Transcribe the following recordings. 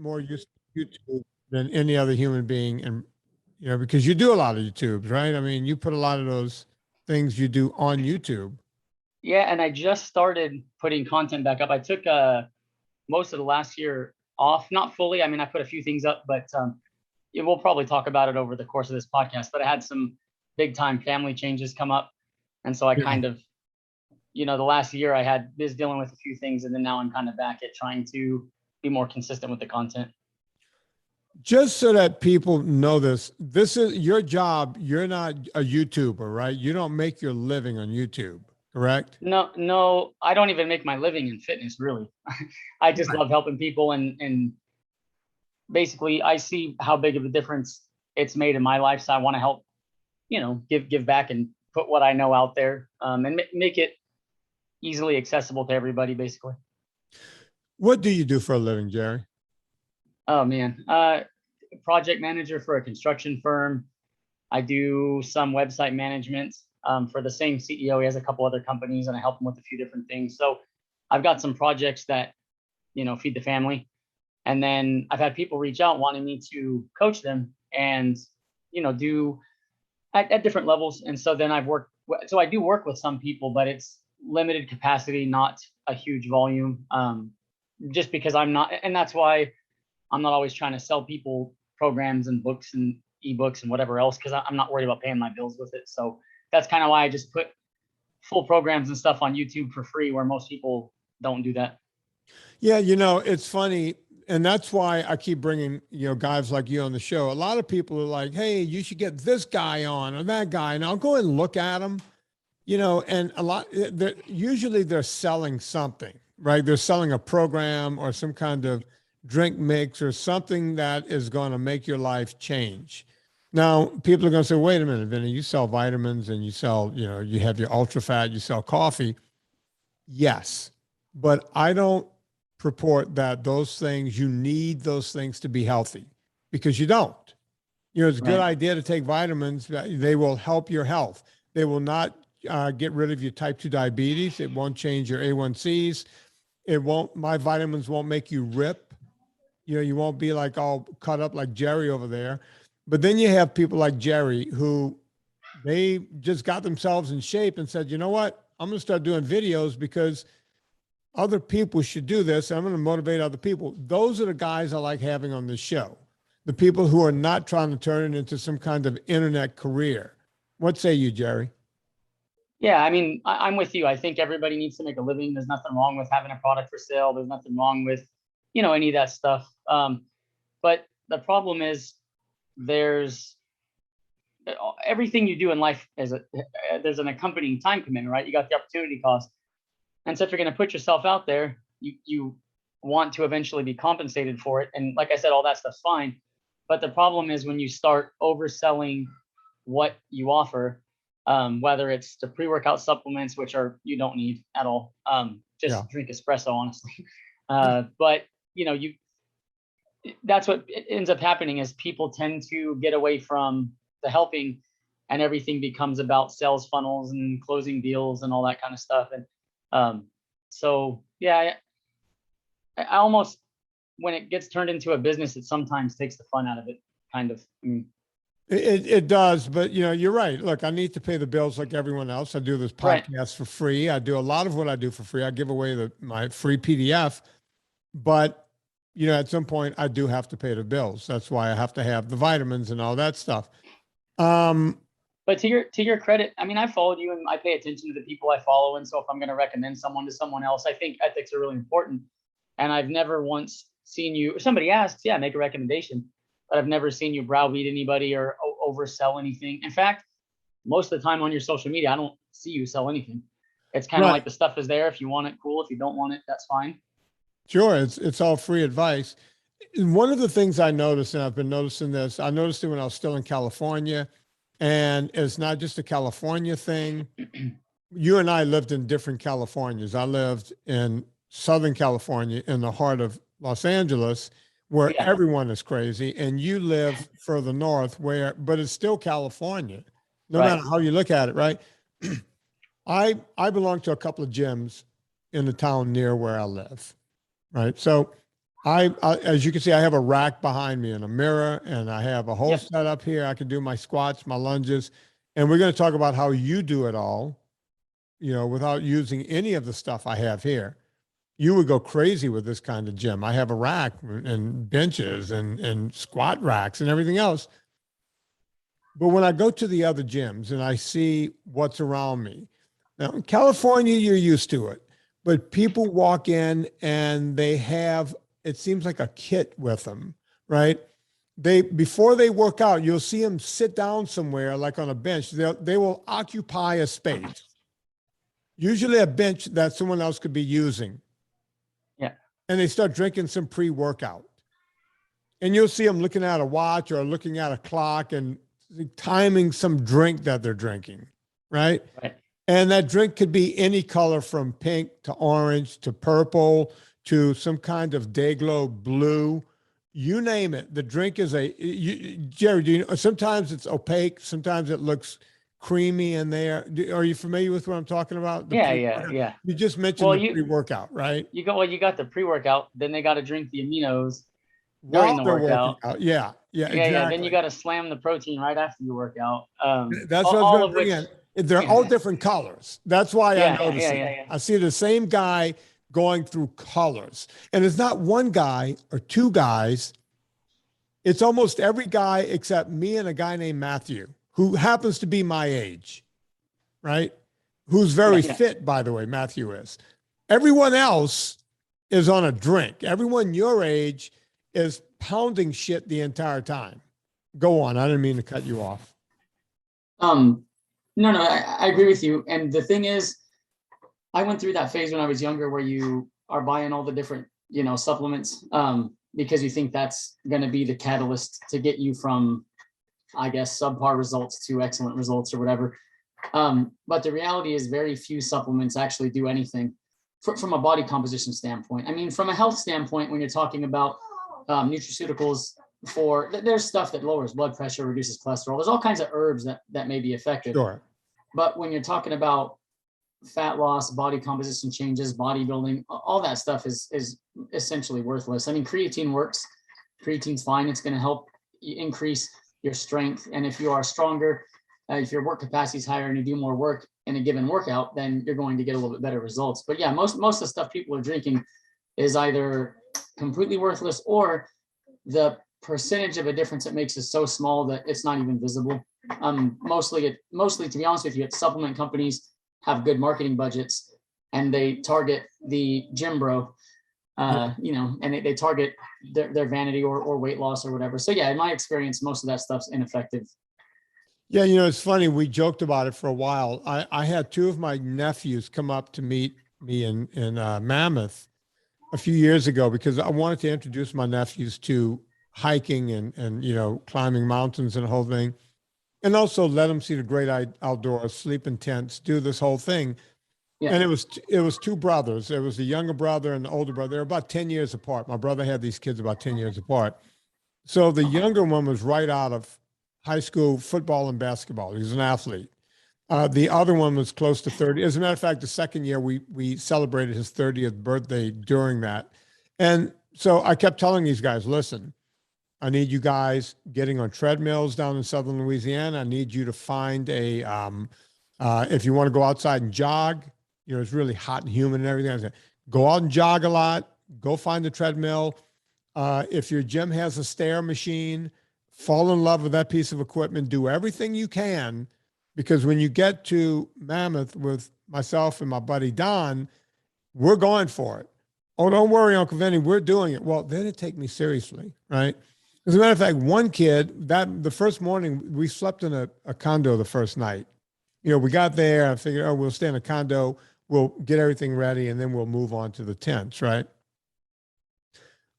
more used to YouTube than any other human being, and because you do a lot of YouTubes, right? I mean, you put a lot of those things you do on YouTube. Yeah, and I just started putting content back up. I took most of the last year off, not fully. I mean, I put a few things up, but we'll probably talk about it over the course of this podcast. But I had some big time family changes come up, and so I Yeah. kind of, the last year I had was dealing with a few things, and then now I'm kind of back at trying to be more consistent with the content. Just so that people know this is your job. You're not a YouTuber, right? You don't make your living on YouTube, correct? No, no, I don't even make my living in fitness, really. I just love helping people, and basically I see how big of a difference it's made in my life. So I want to help, give back and put what I know out there, and make it easily accessible to everybody, basically. What do you do for a living, Jerry? Oh man, project manager for a construction firm. I do some website management for the same CEO. He has a couple other companies, and I help him with a few different things. So I've got some projects that feed the family, and then I've had people reach out wanting me to coach them and do at different levels. And so then I do work with some people, but it's limited capacity, not a huge volume. Just because I'm not, and that's why I'm not always trying to sell people programs and books and ebooks and whatever else, because I'm not worried about paying my bills with it. So that's kind of why I just put full programs and stuff on YouTube for free, where most people don't do that. Yeah, it's funny. And that's why I keep bringing, guys like you on the show. A lot of people are like, hey, you should get this guy on or that guy. And I'll go and look at them, and usually they're selling something, right? They're selling a program or some kind of drink mix or something that is going to make your life change. Now, people are going to say, wait a minute, Vinnie, you sell vitamins and you sell, you have your ultra fat, you sell coffee. Yes, but I don't purport that those things, you need those things to be healthy, because you don't. It's a good idea to take vitamins. They will help your health. They will not get rid of your type 2 diabetes. It won't change your A1Cs. My vitamins won't make you rip. You won't be like all cut up like Jerry over there. But then you have people like Jerry who they just got themselves in shape and said, you know what? I'm going to start doing videos because other people should do this. I'm going to motivate other people. Those are the guys I like having on this show. The people who are not trying to turn it into some kind of internet career. What say you, Jerry? Yeah, I mean, I'm with you. I think everybody needs to make a living. There's nothing wrong with having a product for sale. There's nothing wrong with, any of that stuff. But the problem is there's everything you do in life there's an accompanying time commitment, right? You got the opportunity cost. And so if you're going to put yourself out there, you want to eventually be compensated for it. And like I said, all that stuff's fine. But the problem is when you start overselling what you offer, whether it's the pre-workout supplements, which you don't need at all. Drink espresso, honestly. But that's what ends up happening is people tend to get away from the helping, and everything becomes about sales funnels and closing deals and all that kind of stuff. And so, yeah, I almost, when it gets turned into a business, it sometimes takes the fun out of it, kind of. I mean, it does, but you're right. Look, I need to pay the bills like everyone else. I do this podcast for free. I do a lot of what I do for free. I give away my free PDF, but at some point I do have to pay the bills. That's why I have to have the vitamins and all that stuff. But to your credit, I mean, I followed you and I pay attention to the people I follow. And so if I'm going to recommend someone to someone else, I think ethics are really important. And I've never once seen you, somebody asks, yeah, make a recommendation, but I've never seen you browbeat anybody or oversell anything. In fact, most of the time on your social media, I don't see you sell anything. It's kind of like the stuff is there. If you want it, cool. If you don't want it, that's fine. Sure. It's all free advice. One of the things I noticed, and I've been noticing this, I noticed it when I was still in California, and it's not just a California thing. You and I lived in different Californias. I lived in Southern California in the heart of Los Angeles, where everyone is crazy. And you live further north but it's still California, no matter how you look at it, right? I belong to a couple of gyms in the town near where I live, right? So As you can see, I have a rack behind me and a mirror, and I have a whole Yep. setup here. I can do my squats, my lunges, and we're going to talk about how you do it all, without using any of the stuff I have here. You would go crazy with this kind of gym. I have a rack and benches and squat racks and everything else. But when I go to the other gyms and I see what's around me, now in California, you're used to it, but people walk in and they have, it seems like a kit with them, right? Before they work out, you'll see them sit down somewhere, like on a bench. They will occupy a space, usually a bench that someone else could be using. Yeah. And they start drinking some pre-workout. And you'll see them looking at a watch or looking at a clock and timing some drink that they're drinking, right? Right. And that drink could be any color from pink to orange to purple to some kind of Dayglow blue. You name it. The drink is Jerry, do you know, sometimes it's opaque. Sometimes it looks creamy in there. Are you familiar with what I'm talking about? Yeah. You just mentioned the pre-workout, right? You got the pre-workout, then they got to drink the aminos during While the they're workout. working out. Yeah, exactly. Yeah. Then you got to slam the protein right after you work out. That's what I was going to bring in. They're all different colors. That's why I notice it. Yeah. I see the same guy going through colors. And it's not one guy or two guys. It's almost every guy except me and a guy named Matthew, who happens to be my age, right? Who's very fit, by the way, Matthew is. Everyone else is on a drink. Everyone your age is pounding shit the entire time. Go on. I didn't mean to cut you off. No, I agree with you. And the thing is, I went through that phase when I was younger where you are buying all the different, supplements, because you think that's going to be the catalyst to get you from, I guess, subpar results to excellent results or whatever. But the reality is very few supplements actually do anything from a body composition standpoint. I mean, from a health standpoint, when you're talking about nutraceuticals, there's stuff that lowers blood pressure, reduces cholesterol. There's all kinds of herbs that may be effective. Sure. But when you're talking about fat loss, body composition changes, bodybuilding, all that stuff is essentially worthless. I mean, creatine works. Creatine's fine. It's going to help increase your strength. And if you are stronger, if your work capacity is higher and you do more work in a given workout, then you're going to get a little bit better results. But yeah, most of the stuff people are drinking is either completely worthless or the percentage of a difference that makes it so small that it's not even visible. Mostly, to be honest with you, supplement companies have good marketing budgets and they target the gym bro, and they target their vanity or weight loss or whatever. So yeah, in my experience, most of that stuff's ineffective. Yeah, it's funny. We joked about it for a while. I had two of my nephews come up to meet me in Mammoth a few years ago because I wanted to introduce my nephews to hiking and climbing mountains and the whole thing, and also let them see the great outdoors, sleep in tents, do this whole thing. Yeah. And it was two brothers. There was the younger brother and the older brother. They're about 10 years apart. My brother had these kids about 10 years apart. So the younger one was right out of high school football and basketball. He was an athlete. The other one was close to 30. As a matter of fact, the second year we celebrated his 30th birthday during that. And so I kept telling these guys, listen, I need you guys getting on treadmills down in Southern Louisiana. I need you to find if you want to go outside and jog, it's really hot and humid and everything. I said, go out and jog a lot, go find the treadmill. If your gym has a stair machine, fall in love with that piece of equipment, do everything you can, because when you get to Mammoth with myself and my buddy Don, we're going for it. Oh, don't worry, Uncle Vinnie, we're doing it. Well, they didn't take me seriously, right? As a matter of fact, one kid, the first morning, we slept in a condo the first night. We got there, I figured, we'll stay in a condo, we'll get everything ready, and then we'll move on to the tents, right?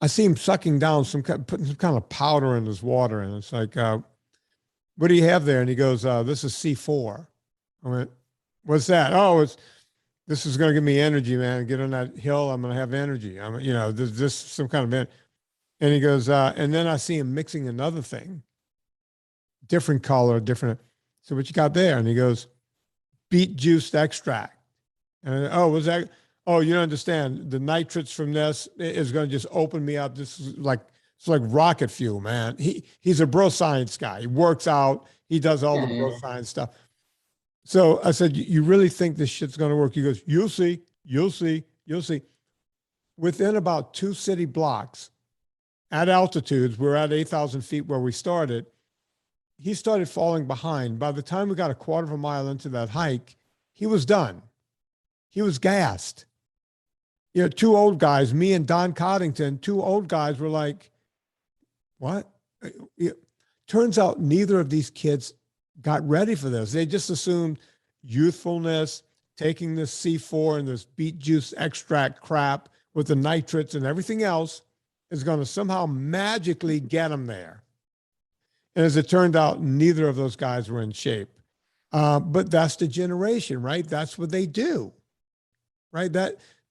I see him sucking down putting some kind of powder in his water, and it's like, what do you have there? And he goes, this is C4. I went, what's that? Oh, this is going to give me energy, man. Get on that hill, I'm going to have energy. This some kind of energy. And he goes, and then I see him mixing another thing, different color, different. So what you got there? And he goes, beet juice extract. And what's that? oh, you don't understand. The nitrates from this is going to just open me up. This is like, it's like rocket fuel, man. He's a bro science guy. He works out. He does all Yeah, the yeah, bro yeah. science stuff. So I said, you really think this shit's going to work? He goes, you'll see, you'll see, you'll see. Within about 2 city blocks at altitudes, we're at 8,000 feet where we started. He started falling behind. By the time we got a quarter of a mile into that hike, he was done. He was gassed. You know, two old guys, me and Don Coddington, two old guys were like, what? It turns out neither of these kids got ready for this. They just assumed youthfulness, taking this C4 and this beet juice extract crap with the nitrates and everything else is going to somehow magically get them there. And as it turned out, neither of those guys were in shape. But that's the generation, right? That's what they do, right?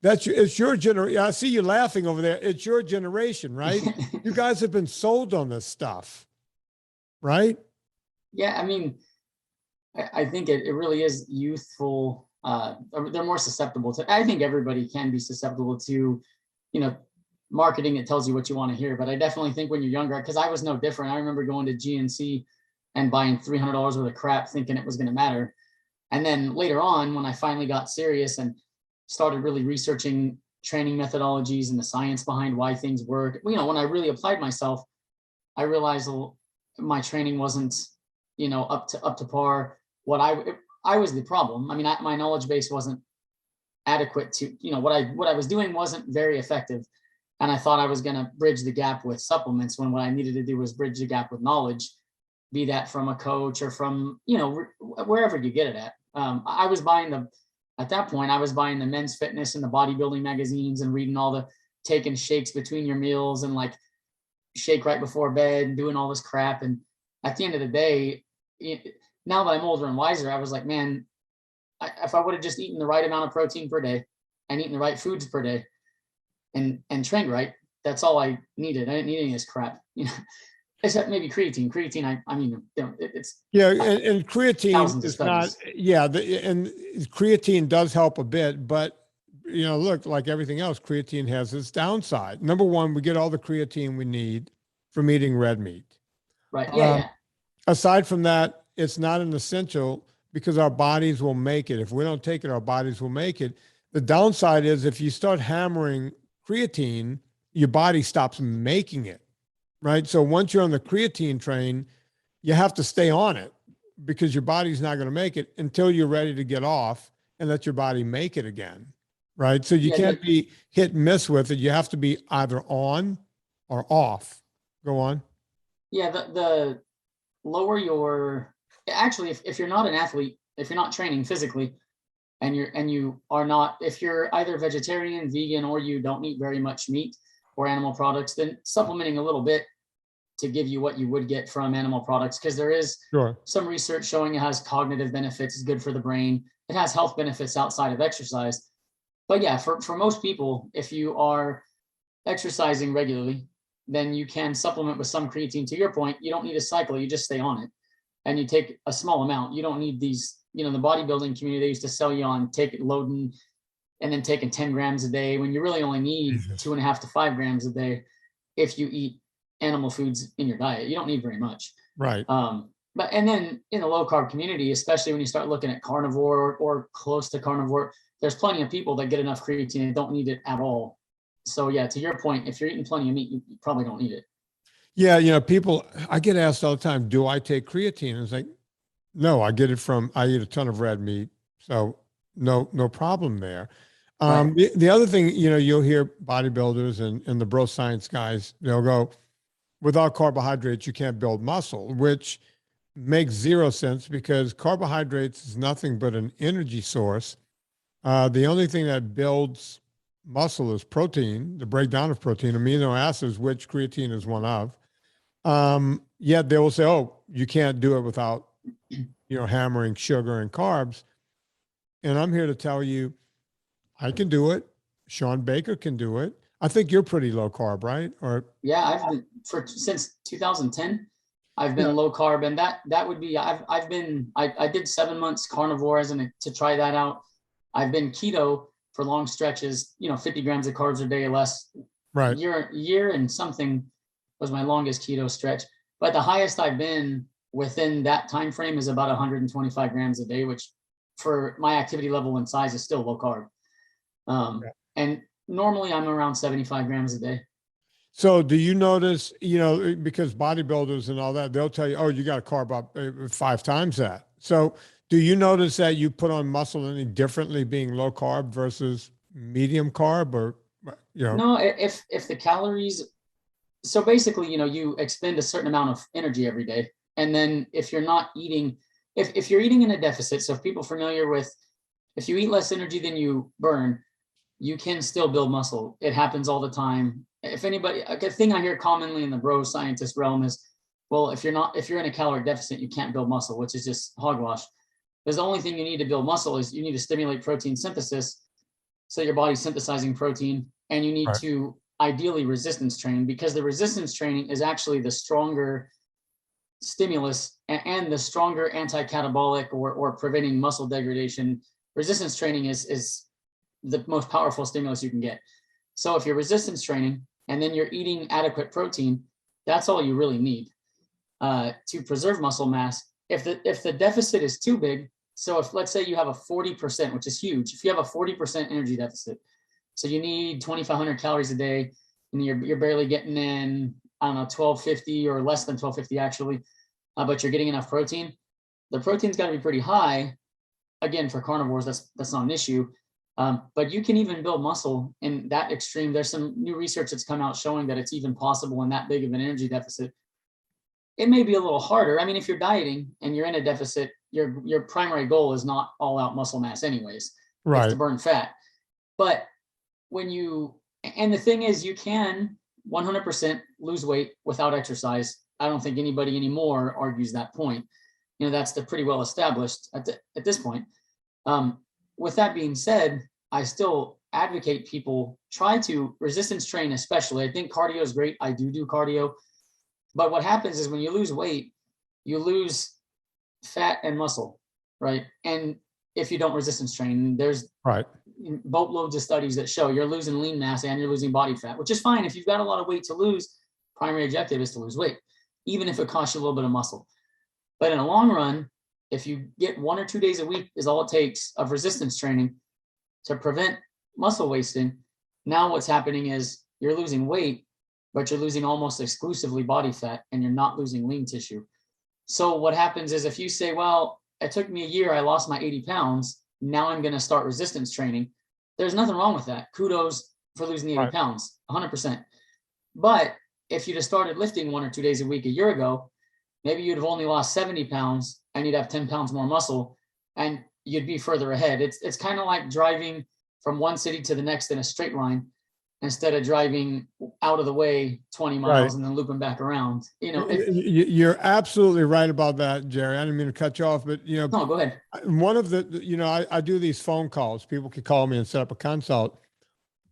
It's your generation. I see you laughing over there. It's your generation, right? You guys have been sold on this stuff, right? Yeah, I mean, I think it really is youthful. They're more susceptible to. I think everybody can be susceptible to, marketing that tells you what you want to hear. But I definitely think when you're younger, because I was no different. I remember going to GNC and buying $300 worth of crap, thinking it was going to matter. And then later on, when I finally got serious and started really researching training methodologies and the science behind why things work, when I really applied myself, I realized my training wasn't, up to par. What I was the problem. I mean, my knowledge base wasn't adequate to, what I was doing wasn't very effective. And I thought I was going to bridge the gap with supplements when what I needed to do was bridge the gap with knowledge, be that from a coach or from, wherever you get it at. At that point, I was buying the men's fitness and the bodybuilding magazines and reading all the taking shakes between your meals and like shake right before bed and doing all this crap. And at the end of the day, now that I'm older and wiser, I was like, man, if I would have just eaten the right amount of protein per day and eaten the right foods per day and trained right, that's all I needed. I didn't need any of this crap, except maybe creatine. Creatine, I mean, it's and creatine thousands of is not, studies. and creatine does help a bit, but look, like everything else, creatine has its downside. Number one, we get all the creatine we need from eating red meat. Right. Yeah. Aside from that, it's not an essential because our bodies will make it. If we don't take it, our bodies will make it. The downside is if you start hammering creatine, your body stops making it, right? So once you're on the creatine train, you have to stay on it because your body's not going to make it until you're ready to get off and let your body make it again, right? So you can't be hit and miss with it. You have to be either on or off. Go on. Yeah. The lower your, actually, if you're not an athlete, if you're not training physically, and you are not, if you're either vegetarian, vegan, or you don't eat very much meat or animal products, then supplementing a little bit to give you what you would get from animal products, because there is some research showing it has cognitive benefits, it's good for the brain, it has health benefits outside of exercise. But yeah, for most people, if you are exercising regularly, then you can supplement with some creatine. To your point, you don't need a cycle, you just stay on it and you take a small amount. You don't need these, the bodybuilding community, they used to sell you on loading and then taking 10 grams a day when you really only need 2.5 to 5 grams a day. If you eat animal foods in your diet, you don't need very much. Right. And then in the low carb community, especially when you start looking at carnivore or close to carnivore, there's plenty of people that get enough creatine and don't need it at all. So yeah, to your point, if you're eating plenty of meat, you probably don't need it. Yeah. People, I get asked all the time, do I take creatine? And it's like, no, I eat a ton of red meat. So no problem there. Right. The other thing, you'll hear bodybuilders and the bro science guys, they'll go, without carbohydrates, you can't build muscle, which makes zero sense because carbohydrates is nothing but an energy source. The only thing that builds muscle is protein, the breakdown of protein, amino acids, which creatine is one of. Yet they will say, oh, you can't do it without, hammering sugar and carbs. And I'm here to tell you, I can do it. Sean Baker can do it. I think you're pretty low carb, right? Or yeah, I've been since 2010. I've been low carb, and that would be I did 7 months carnivore to try that out. I've been keto for long stretches, 50 grams of carbs a day or less. Right. Year and something was my longest keto stretch. But the highest I've been within that time frame is about 125 grams a day, which for my activity level and size is still low carb. And normally I'm around 75 grams a day. So do you notice, because bodybuilders and all that, they'll tell you, oh, you got to carb up 5 times that. So do you notice that you put on muscle any differently being low carb versus medium carb, or, No, if the calories, so basically, you expend a certain amount of energy every day. And then if you're not eating, if you're eating in a deficit, so if people are familiar with, if you eat less energy than you burn, you can still build muscle. It happens all the time. If anybody, a thing I hear commonly in the bro scientist realm is, well, if you're in a caloric deficit, you can't build muscle, which is just hogwash. Because the only thing you need to build muscle is you need to stimulate protein synthesis. So your body's synthesizing protein, and you need to ideally resistance train, because the resistance training is actually the stronger stimulus and the stronger anti-catabolic or preventing muscle degradation. Resistance training is the most powerful stimulus you can get. So if you're resistance training and then you're eating adequate protein, that's all you really need to preserve muscle mass. If the deficit is too big, so if let's say you have a 40%, which is huge, if you have a 40% energy deficit, so you need 2,500 calories a day, and you're barely getting in, I don't know, 1,250 or less than 1,250 actually, but you're getting enough protein. The protein's got to be pretty high. Again, for carnivores, that's not an issue. But you can even build muscle in that extreme. There's some new research that's come out showing that it's even possible in that big of an energy deficit. It may be a little harder. I mean, if you're dieting and you're in a deficit, your primary goal is not all out muscle mass anyways. Right. It's to burn fat. But and the thing is, you can 100% lose weight without exercise. I don't think anybody anymore argues that point. That's pretty well established at this point. With that being said, I still advocate people try to resistance train, especially. I think cardio is great. I do cardio. But what happens is when you lose weight, you lose fat and muscle, right? And if you don't resistance train, there's boatloads of studies that show you're losing lean mass and you're losing body fat, which is fine. If you've got a lot of weight to lose, primary objective is to lose weight, even if it costs you a little bit of muscle. But in the long run, if you get 1 or 2 days a week is all it takes of resistance training to prevent muscle wasting. Now what's happening is you're losing weight, but you're losing almost exclusively body fat, and you're not losing lean tissue. So what happens is if you say, well, it took me a year, I lost my 80 pounds, now I'm going to start resistance training. There's nothing wrong with that. Kudos for losing the 80 pounds, 100%. But if you'd have started lifting 1 or 2 days a week a year ago, maybe you'd have only lost 70 pounds and you'd have 10 pounds more muscle, and you'd be further ahead. It's kind of like driving from one city to the next in a straight line instead of driving out of the way 20 miles and then looping back around. You're absolutely right about that, Jerry. I didn't mean to cut you off, but no, go ahead. One of the, I do these phone calls. People can call me and set up a consult.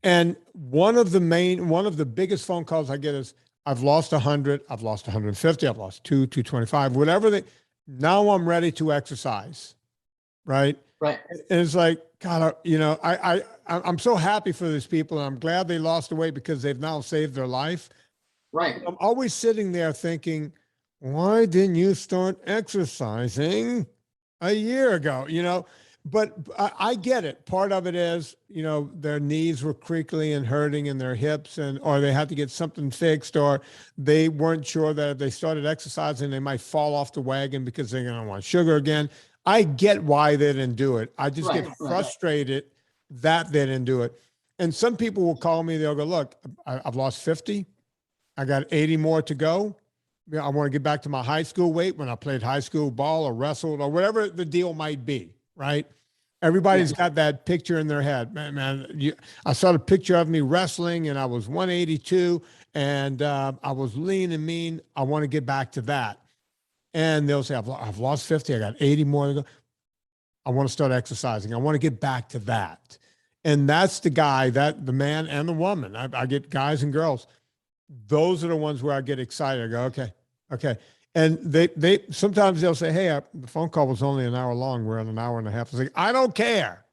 And one of the biggest phone calls I get is, I've lost 100, I've lost 150, I've lost 225, whatever now I'm ready to exercise. Right. And it's like, God, I'm so happy for these people, and I'm glad they lost the weight because they've now saved their life. Right. I'm always sitting there thinking, why didn't you start exercising a year ago? But I get it. Part of it is, their knees were creaky and hurting in their hips, or they had to get something fixed, or they weren't sure that if they started exercising, they might fall off the wagon because they're going to want sugar again. I get why they didn't do it. I just get frustrated that they didn't do it. And some people will call me, they'll go, look, I've lost 50. I got 80 more to go. I want to get back to my high school weight when I played high school ball or wrestled or whatever the deal might be, right? Everybody's got that picture in their head. I saw the picture of me wrestling and I was 182 and I was lean and mean. I want to get back to that. And they'll say, I've lost 50. I got 80 more to go. I want to start exercising. I want to get back to that. And that's the the man and the woman. I get guys and girls. Those are the ones where I get excited. I go, okay. And they sometimes they'll say, hey, the phone call was only an hour long. We're at an hour and a half. I was like, I don't care.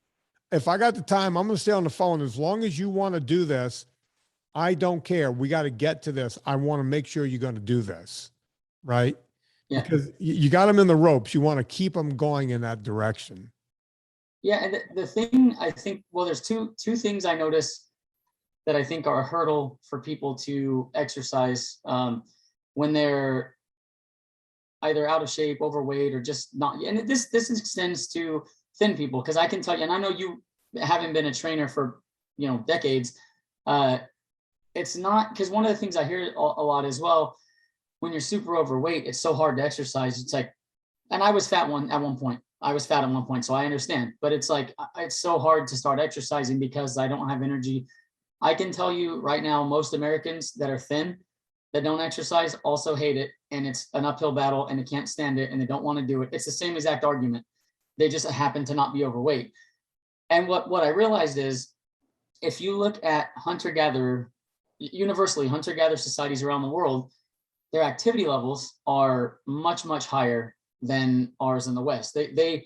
if I got the time, I'm going to stay on the phone. As long as you want to do this, I don't care. We got to get to this. I want to make sure you're going to do this. Right. Yeah. Because you got them in the ropes. You want to keep them going in that direction. Yeah. And the thing I think, well, there's two things I notice that I think are a hurdle for people to exercise when they're either out of shape, overweight, or just not. And this extends to thin people, because I can tell you, and I know you haven't been a trainer for decades. It's not, because one of the things I hear a lot as well, when you're super overweight, it's so hard to exercise. It's like, and I was fat at one point, so I understand. But it's like, it's so hard to start exercising because I don't have energy. I can tell you right now, most Americans that are thin, that don't exercise, also hate it. And it's an uphill battle, and they can't stand it, and they don't want to do it. It's the same exact argument. They just happen to not be overweight. And what I realized is, if you look at universally hunter-gatherer societies around the world, their activity levels are much, much higher than ours in the West. They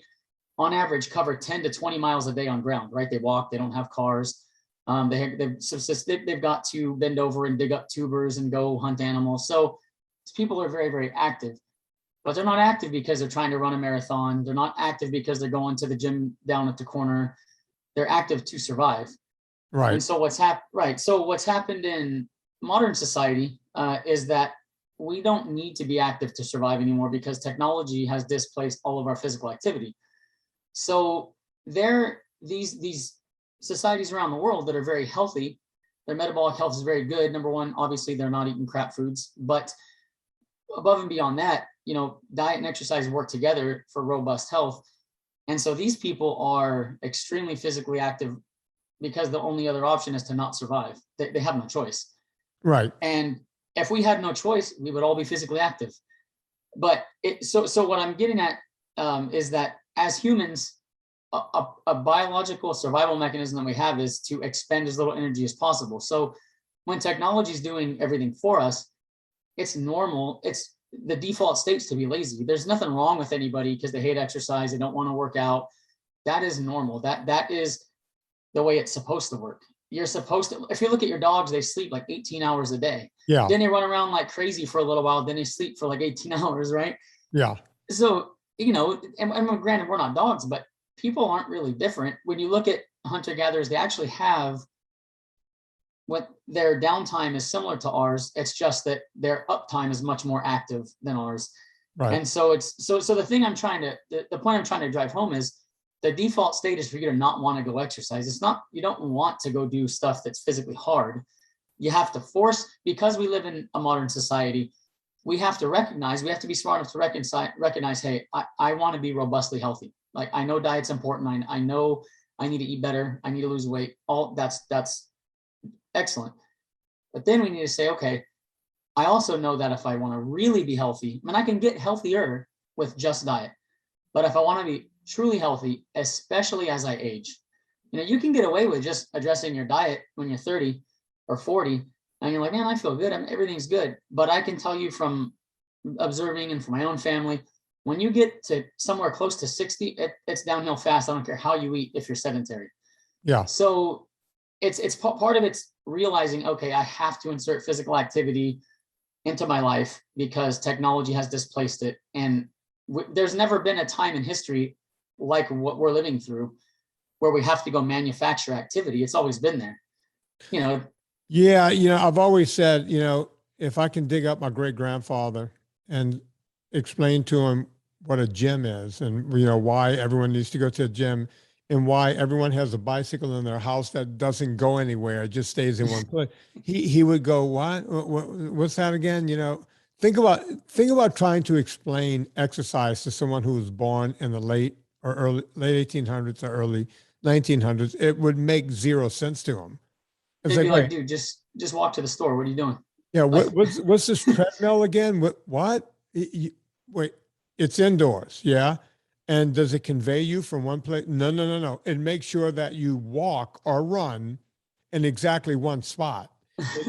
on average cover 10 to 20 miles a day on ground, right? They walk, they don't have cars. They've got to bend over and dig up tubers and go hunt animals. So people are very, very active, but they're not active because they're trying to run a marathon. They're not active because they're going to the gym down at the corner. They're active to survive. Right. And so what's happened in modern society is that we don't need to be active to survive anymore, because technology has displaced all of our physical activity. So these societies around the world that are very healthy, their metabolic health is very good. Number one, obviously they're not eating crap foods, but above and beyond that, diet and exercise work together for robust health. And so these people are extremely physically active, because the only other option is to not survive. They have no choice. Right. And if we had no choice, we would all be physically active. But so what I'm getting at is that as humans, a biological survival mechanism that we have is to expend as little energy as possible. So when technology is doing everything for us, it's normal. It's the default state's to be lazy. There's nothing wrong with anybody because they hate exercise, they don't want to work out. That is normal. That is the way it's supposed to work. You're supposed to, if you look at your dogs, they sleep like 18 hours a day. Yeah. Then they run around like crazy for a little while. Then they sleep for like 18 hours, right? Yeah. So, and granted, we're not dogs, but people aren't really different. When you look at hunter-gatherers, they actually have what their downtime is similar to ours. It's just that their uptime is much more active than ours. Right. And so the thing the point I'm trying to drive home is, the default state is for you to not want to go exercise. It's not, you don't want to go do stuff that's physically hard. You have to force, because we live in a modern society, we have to be smart enough to recognize, hey, I want to be robustly healthy. Like, I know diet's important. I know I need to eat better. I need to lose weight. All that's excellent. But then we need to say, okay, I also know that if I want to really be healthy, I can get healthier with just diet. But if I want to be truly healthy, especially as I age, you can get away with just addressing your diet when you're 30 or 40, and you're like, man, I feel good. Everything's good. But I can tell you from observing and from my own family, when you get to somewhere close to 60, it's downhill fast. I don't care how you eat if you're sedentary. Yeah. So it's part of it's realizing, okay, I have to insert physical activity into my life because technology has displaced it. And there's never been a time in history like what we're living through where we have to go manufacture activity. It's always been there, Yeah. I've always said, if I can dig up my great grandfather and explain to him what a gym is and, why everyone needs to go to a gym and why everyone has a bicycle in their house that doesn't go anywhere, it just stays in one place. He would go, what's that again? Think about trying to explain exercise to someone who was born in the late 1800s or early 1900s. It would make zero sense to them. It's like, wait, dude, just walk to the store. What are you doing? Yeah. What's this treadmill again? What? Wait, it's indoors. Yeah. And does it convey you from one place? No. It makes sure that you walk or run in exactly one spot.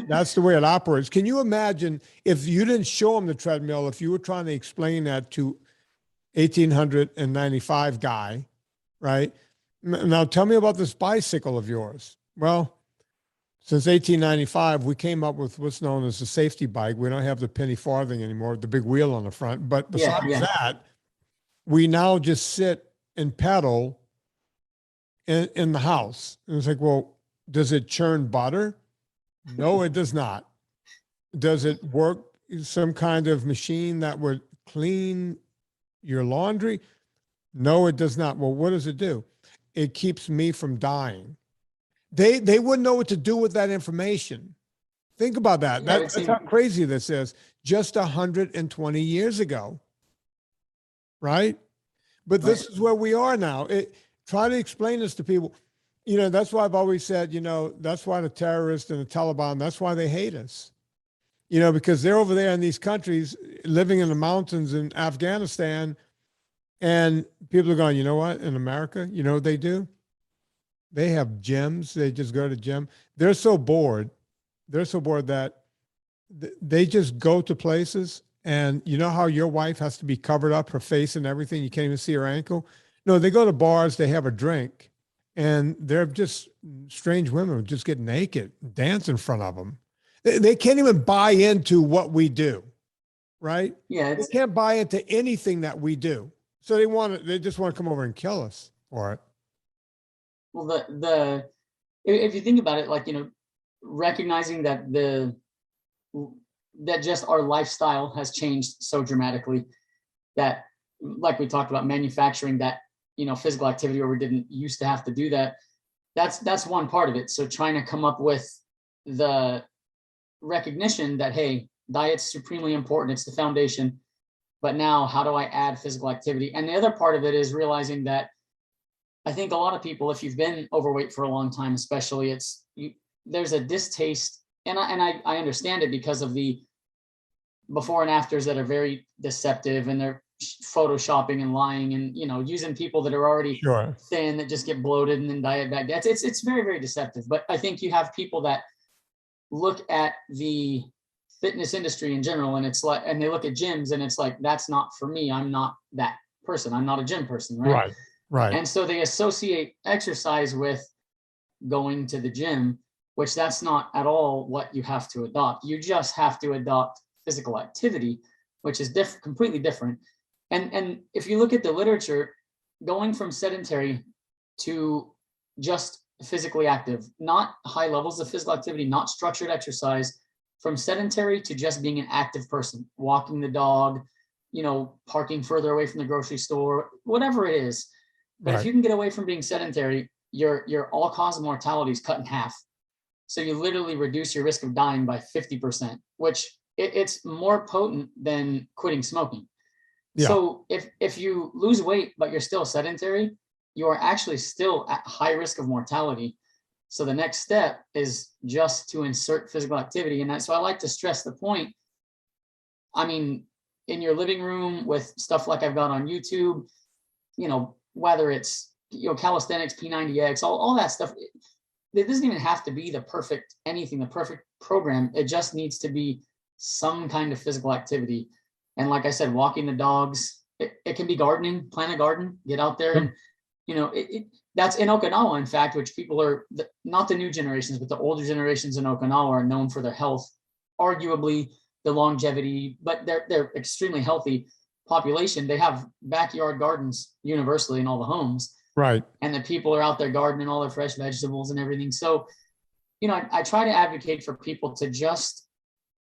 That's the way it operates. Can you imagine if you didn't show them the treadmill, if you were trying to explain that to 1895 guy, right? Now tell me about this bicycle of yours. Well, since 1895, we came up with what's known as the safety bike. We don't have the penny farthing anymore, the big wheel on the front. But Yeah, besides yeah. that, we now just sit and pedal in the house. And it's like, well, does it churn butter? No, it does not. Does it work some kind of machine that would clean your laundry? No, it does not. Well, what does it do? It keeps me from dying. They wouldn't know what to do with that information. Think about that. Yeah, That's how crazy this is. Just 120 years ago, right? But this is where we are now. Try to explain this to people. You know, that's why I've always said, you know, that's why the terrorists and the Taliban, that's why they hate us. You know, because they're over there in these countries living in the mountains in Afghanistan, and people are going, you know what, in America, you know what they do? They have gyms. They just go to gym. They're so bored. They're so bored that they just go to places. And you know how your wife has to be covered up, her face and everything? You can't even see her ankle. No, they go to bars, they have a drink, and they're just strange women who just get naked, dance in front of them. They can't even buy into what we do, right? Yeah, They can't buy into anything that we do. So they just want to come over and kill us for it. well, if you think about it, like, you know, recognizing that that just our lifestyle has changed so dramatically that, like we talked about, manufacturing that, you know, physical activity where we didn't used to have to do that. That's one part of it. So trying to come up with the recognition that, hey, diet's supremely important. It's the foundation. But now how do I add physical activity? And the other part of it is realizing that I think a lot of people, if you've been overweight for a long time, especially, there's a distaste, and I understand it because of the before and afters that are very deceptive, and they're photoshopping and lying, and, you know, using people that are already thin that just get bloated and then diet back. It's very, very deceptive. But I think you have people that look at the fitness industry in general, and it's like, and they look at gyms, and it's like, that's not for me. I'm not that person. I'm not a gym person, right? Right. And so they associate exercise with going to the gym, which that's not at all what you have to adopt. You just have to adopt physical activity, which is completely different. And if you look at the literature, going from sedentary to just physically active, not high levels of physical activity, not structured exercise, from sedentary to just being an active person, walking the dog, you know, parking further away from the grocery store, whatever it is. But if you can get away from being sedentary, your all-cause mortality is cut in half. So you literally reduce your risk of dying by 50%, which it's more potent than quitting smoking. Yeah. So if you lose weight, but you're still sedentary, you are actually still at high risk of mortality. So the next step is just to insert physical activity. And so I like to stress the point. I mean, in your living room with stuff like I've got on YouTube, you know, whether it's, you know, calisthenics, P90X, all that stuff, it doesn't even have to be the perfect program. It just needs to be some kind of physical activity. And like I said, walking the dogs, it can be gardening, plant a garden, get out there. And, you know, that's in Okinawa, in fact, which people are, not the new generations, but the older generations in Okinawa are known for their health, arguably the longevity, but they're extremely healthy population. They have backyard gardens universally in all the homes. Right. And the people are out there gardening all their fresh vegetables and everything. So, you know, I try to advocate for people to just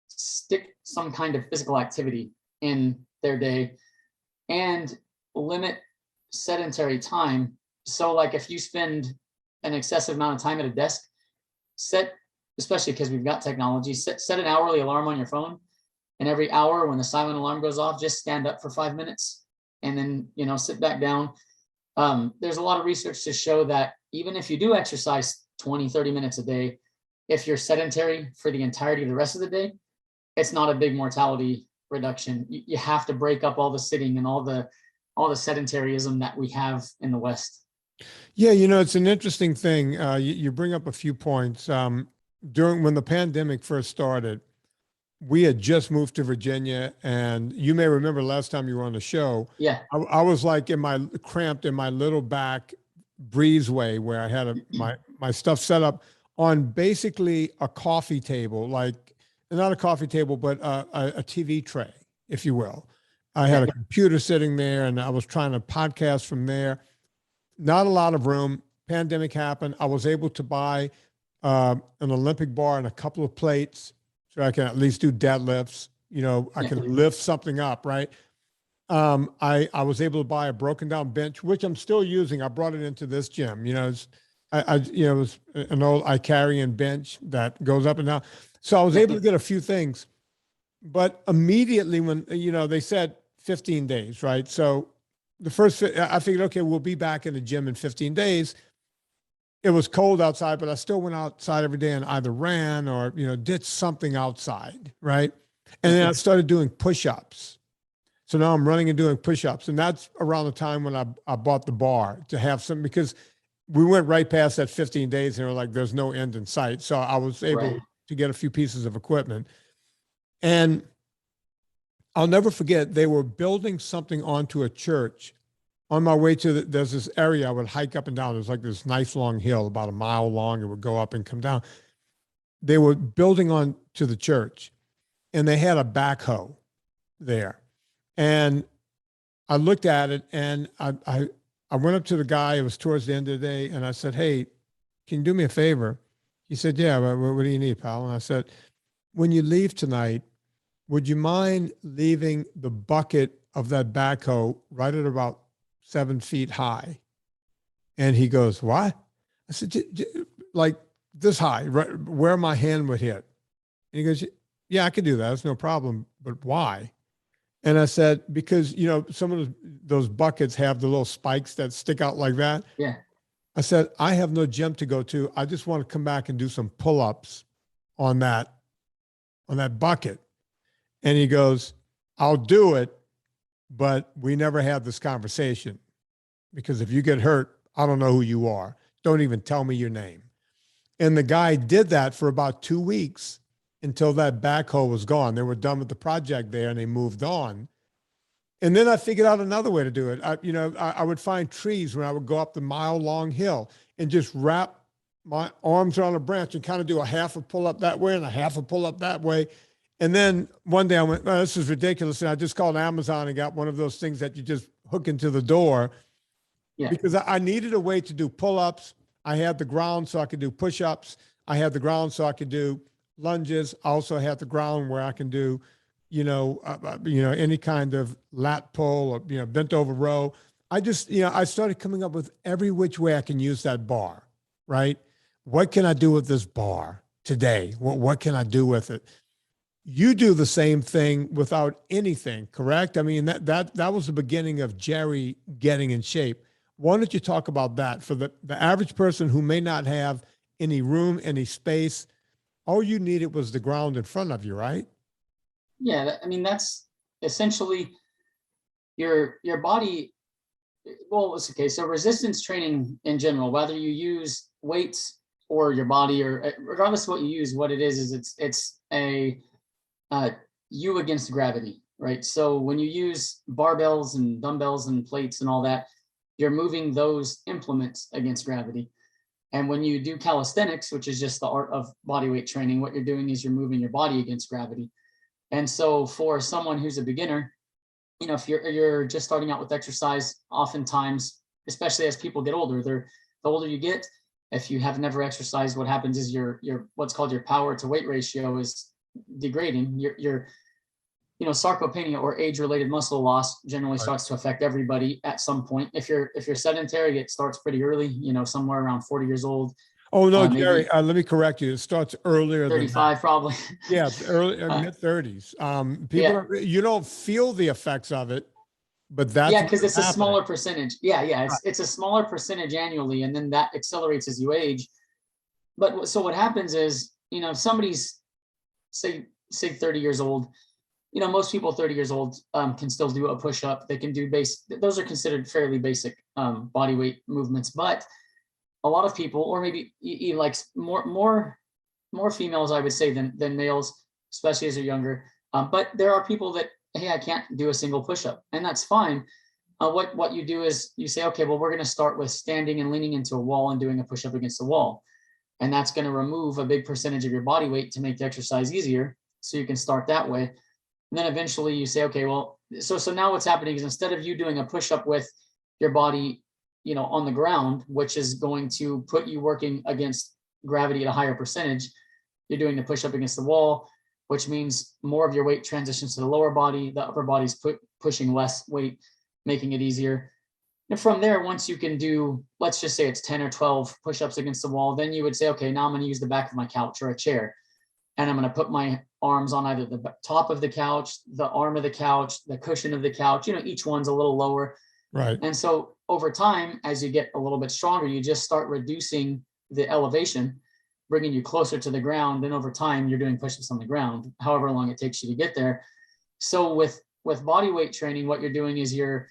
stick some kind of physical activity in their day and limit sedentary time. So like if you spend an excessive amount of time at a desk, especially because we've got technology, set an hourly alarm on your phone. And every hour when the silent alarm goes off, just stand up for 5 minutes and then, you know, sit back down. There's a lot of research to show that even if you do exercise 20, 30 minutes a day, if you're sedentary for the entirety of the rest of the day, it's not a big mortality reduction. You have to break up all the sitting and all the sedentarism that we have in the West. Yeah, you know, it's an interesting thing. You bring up a few points. When the pandemic first started, we had just moved to Virginia, and you may remember last time you were on the show. Yeah, I was like cramped in my little back breezeway where I had my stuff set up on basically a coffee table, like not a coffee table, but a TV tray, if you will. I had a computer sitting there and I was trying to podcast from there. Not a lot of room. Pandemic happened. I was able to buy an Olympic bar and a couple of plates so I can at least do deadlifts. I can lift something up, right? I was able to buy a broken down bench, which I'm still using. I brought it into this gym. It was an old Icarian bench that goes up and down. So I was able to get a few things, but immediately when, they said 15 days, right? So I figured, okay, we'll be back in the gym in 15 days. It was cold outside, but I still went outside every day and either ran or, did something outside, right? And then I started doing push-ups. So now I'm running and doing push-ups. And that's around the time when I bought the bar to have some, because we went right past that 15 days and we're like, there's no end in sight. So I was able to get a few pieces of equipment. And I'll never forget, they were building something onto a church. On my way to there's this area I would hike up and down. There's like this nice long hill, about a mile long. It would go up and come down. They were building on to the church and they had a backhoe there. And I looked at it and I went up to the guy. It was towards the end of the day. And I said, hey, can you do me a favor? He said, yeah, what do you need, pal? And I said, when you leave tonight, would you mind leaving the bucket of that backhoe right at about 7 feet high? And he goes, what? I said, like this high, right where my hand would hit. And he goes, yeah, I could do that. That's no problem. But why? And I said, because, some of those buckets have the little spikes that stick out like that. Yeah. I said, I have no gym to go to. I just want to come back and do some pull-ups on that bucket. And he goes, I'll do it, but we never had this conversation because if you get hurt, I don't know who you are. Don't even tell me your name. And the guy did that for about 2 weeks until that backhoe was gone. They were done with the project there and they moved on. And then I figured out another way to do it. I would find trees when I would go up the mile-long hill and just wrap my arms around a branch and kind of do a half a pull-up that way and a half a pull-up that way. And then one day I went, oh, this is ridiculous. And I just called Amazon and got one of those things that you just hook into the door because I needed a way to do pull-ups. I had the ground so I could do push-ups. I had the ground so I could do lunges. I also had the ground where I can do, any kind of lat pull or, bent over row. I just, I started coming up with every which way I can use that bar, right? What can I do with this bar today? What can I do with it? You do the same thing without anything, correct? I mean, that was the beginning of Jerry getting in shape. Why don't you talk about that for the average person who may not have any room, any space? All you needed was the ground in front of you, right? Yeah, I mean, that's essentially your body. Well, it's okay. So resistance training in general, whether you use weights or your body, or regardless of what you use, what it is it's a you against gravity, right? So when you use barbells and dumbbells and plates and all that, you're moving those implements against gravity. And when you do calisthenics, which is just the art of body weight training, what you're doing is you're moving your body against gravity. And so for someone who's a beginner, if you're just starting out with exercise, oftentimes, especially as people get older, the older you get, if you have never exercised, what happens is your what's called your power to weight ratio is degrading. Your sarcopenia or age-related muscle loss generally starts to affect everybody at some point. If you're sedentary, it starts pretty early, somewhere around 40 years old. Oh no, Jerry, let me correct you. It starts earlier 35 than that. probably. Yeah, early mid-30s. People you don't feel the effects of it, but that's because it's a smaller percentage. It's a smaller percentage annually, and then that accelerates as you age. But so what happens is, if somebody's say 30 years old, most people 30 years old can still do a push-up. They can do those are considered fairly basic body weight movements. But a lot of people, or maybe even like more females, I would say, than males, especially as they're younger. But there are people that, hey, I can't do a single push-up, and that's fine. what you do is you say, okay, well, we're going to start with standing and leaning into a wall and doing a push-up against the wall. And that's going to remove a big percentage of your body weight to make the exercise easier. So you can start that way. And then eventually you say, okay, well, so now what's happening is instead of you doing a push-up with your body, on the ground, which is going to put you working against gravity at a higher percentage, you're doing the push-up against the wall, which means more of your weight transitions to the lower body. The upper body's pushing less weight, making it easier. And from there, once you can do, let's just say it's 10 or 12 push-ups against the wall, then you would say, okay, now I'm going to use the back of my couch or a chair. And I'm going to put my arms on either the top of the couch, the arm of the couch, the cushion of the couch. Each one's a little lower. Right. And so over time, as you get a little bit stronger, you just start reducing the elevation, bringing you closer to the ground. And over time, you're doing push-ups on the ground, however long it takes you to get there. So with body weight training, what you're doing is you're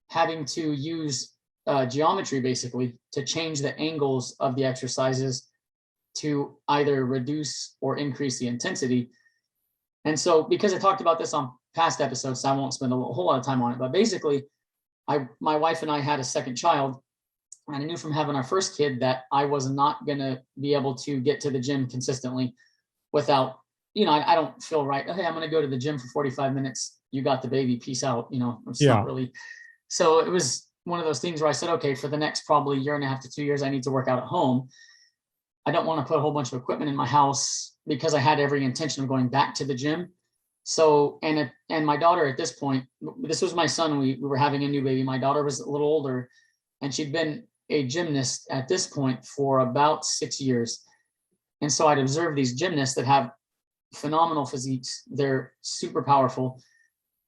having to use geometry basically to change the angles of the exercises to either reduce or increase the intensity. And so because I talked about this on past episodes, so I won't spend a whole lot of time on it, but basically my wife and I had a second child, and I knew from having our first kid that I was not going to be able to get to the gym consistently without, I don't feel right. Hey, I'm going to go to the gym for 45 minutes. You got the baby. Peace out. It's not really. So it was one of those things where I said, okay, for the next probably year and a half to 2 years, I need to work out at home. I don't want to put a whole bunch of equipment in my house because I had every intention of going back to the gym. So, and my daughter at this point, this was my son, we were having a new baby. My daughter was a little older, and she'd been a gymnast at this point for about 6 years. And so I'd observed these gymnasts that have phenomenal physiques. They're super powerful.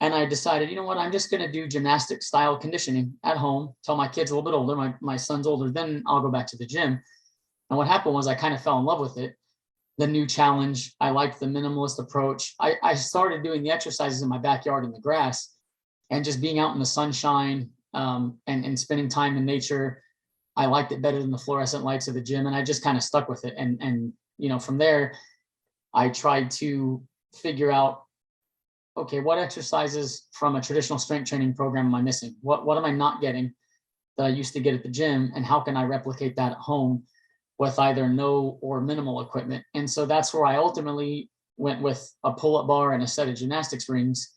And I decided, you know what, I'm just going to do gymnastic style conditioning at home till my kid's a little bit older. My son's older, then I'll go back to the gym. And what happened was I kind of fell in love with it. The new challenge. I liked the minimalist approach. I started doing the exercises in my backyard in the grass and just being out in the sunshine and spending time in nature. I liked it better than the fluorescent lights of the gym. And I just kind of stuck with it. And from there, I tried to figure out, okay, what exercises from a traditional strength training program am I missing? What am I not getting that I used to get at the gym? And how can I replicate that at home with either no or minimal equipment? And so that's where I ultimately went with a pull-up bar and a set of gymnastics rings.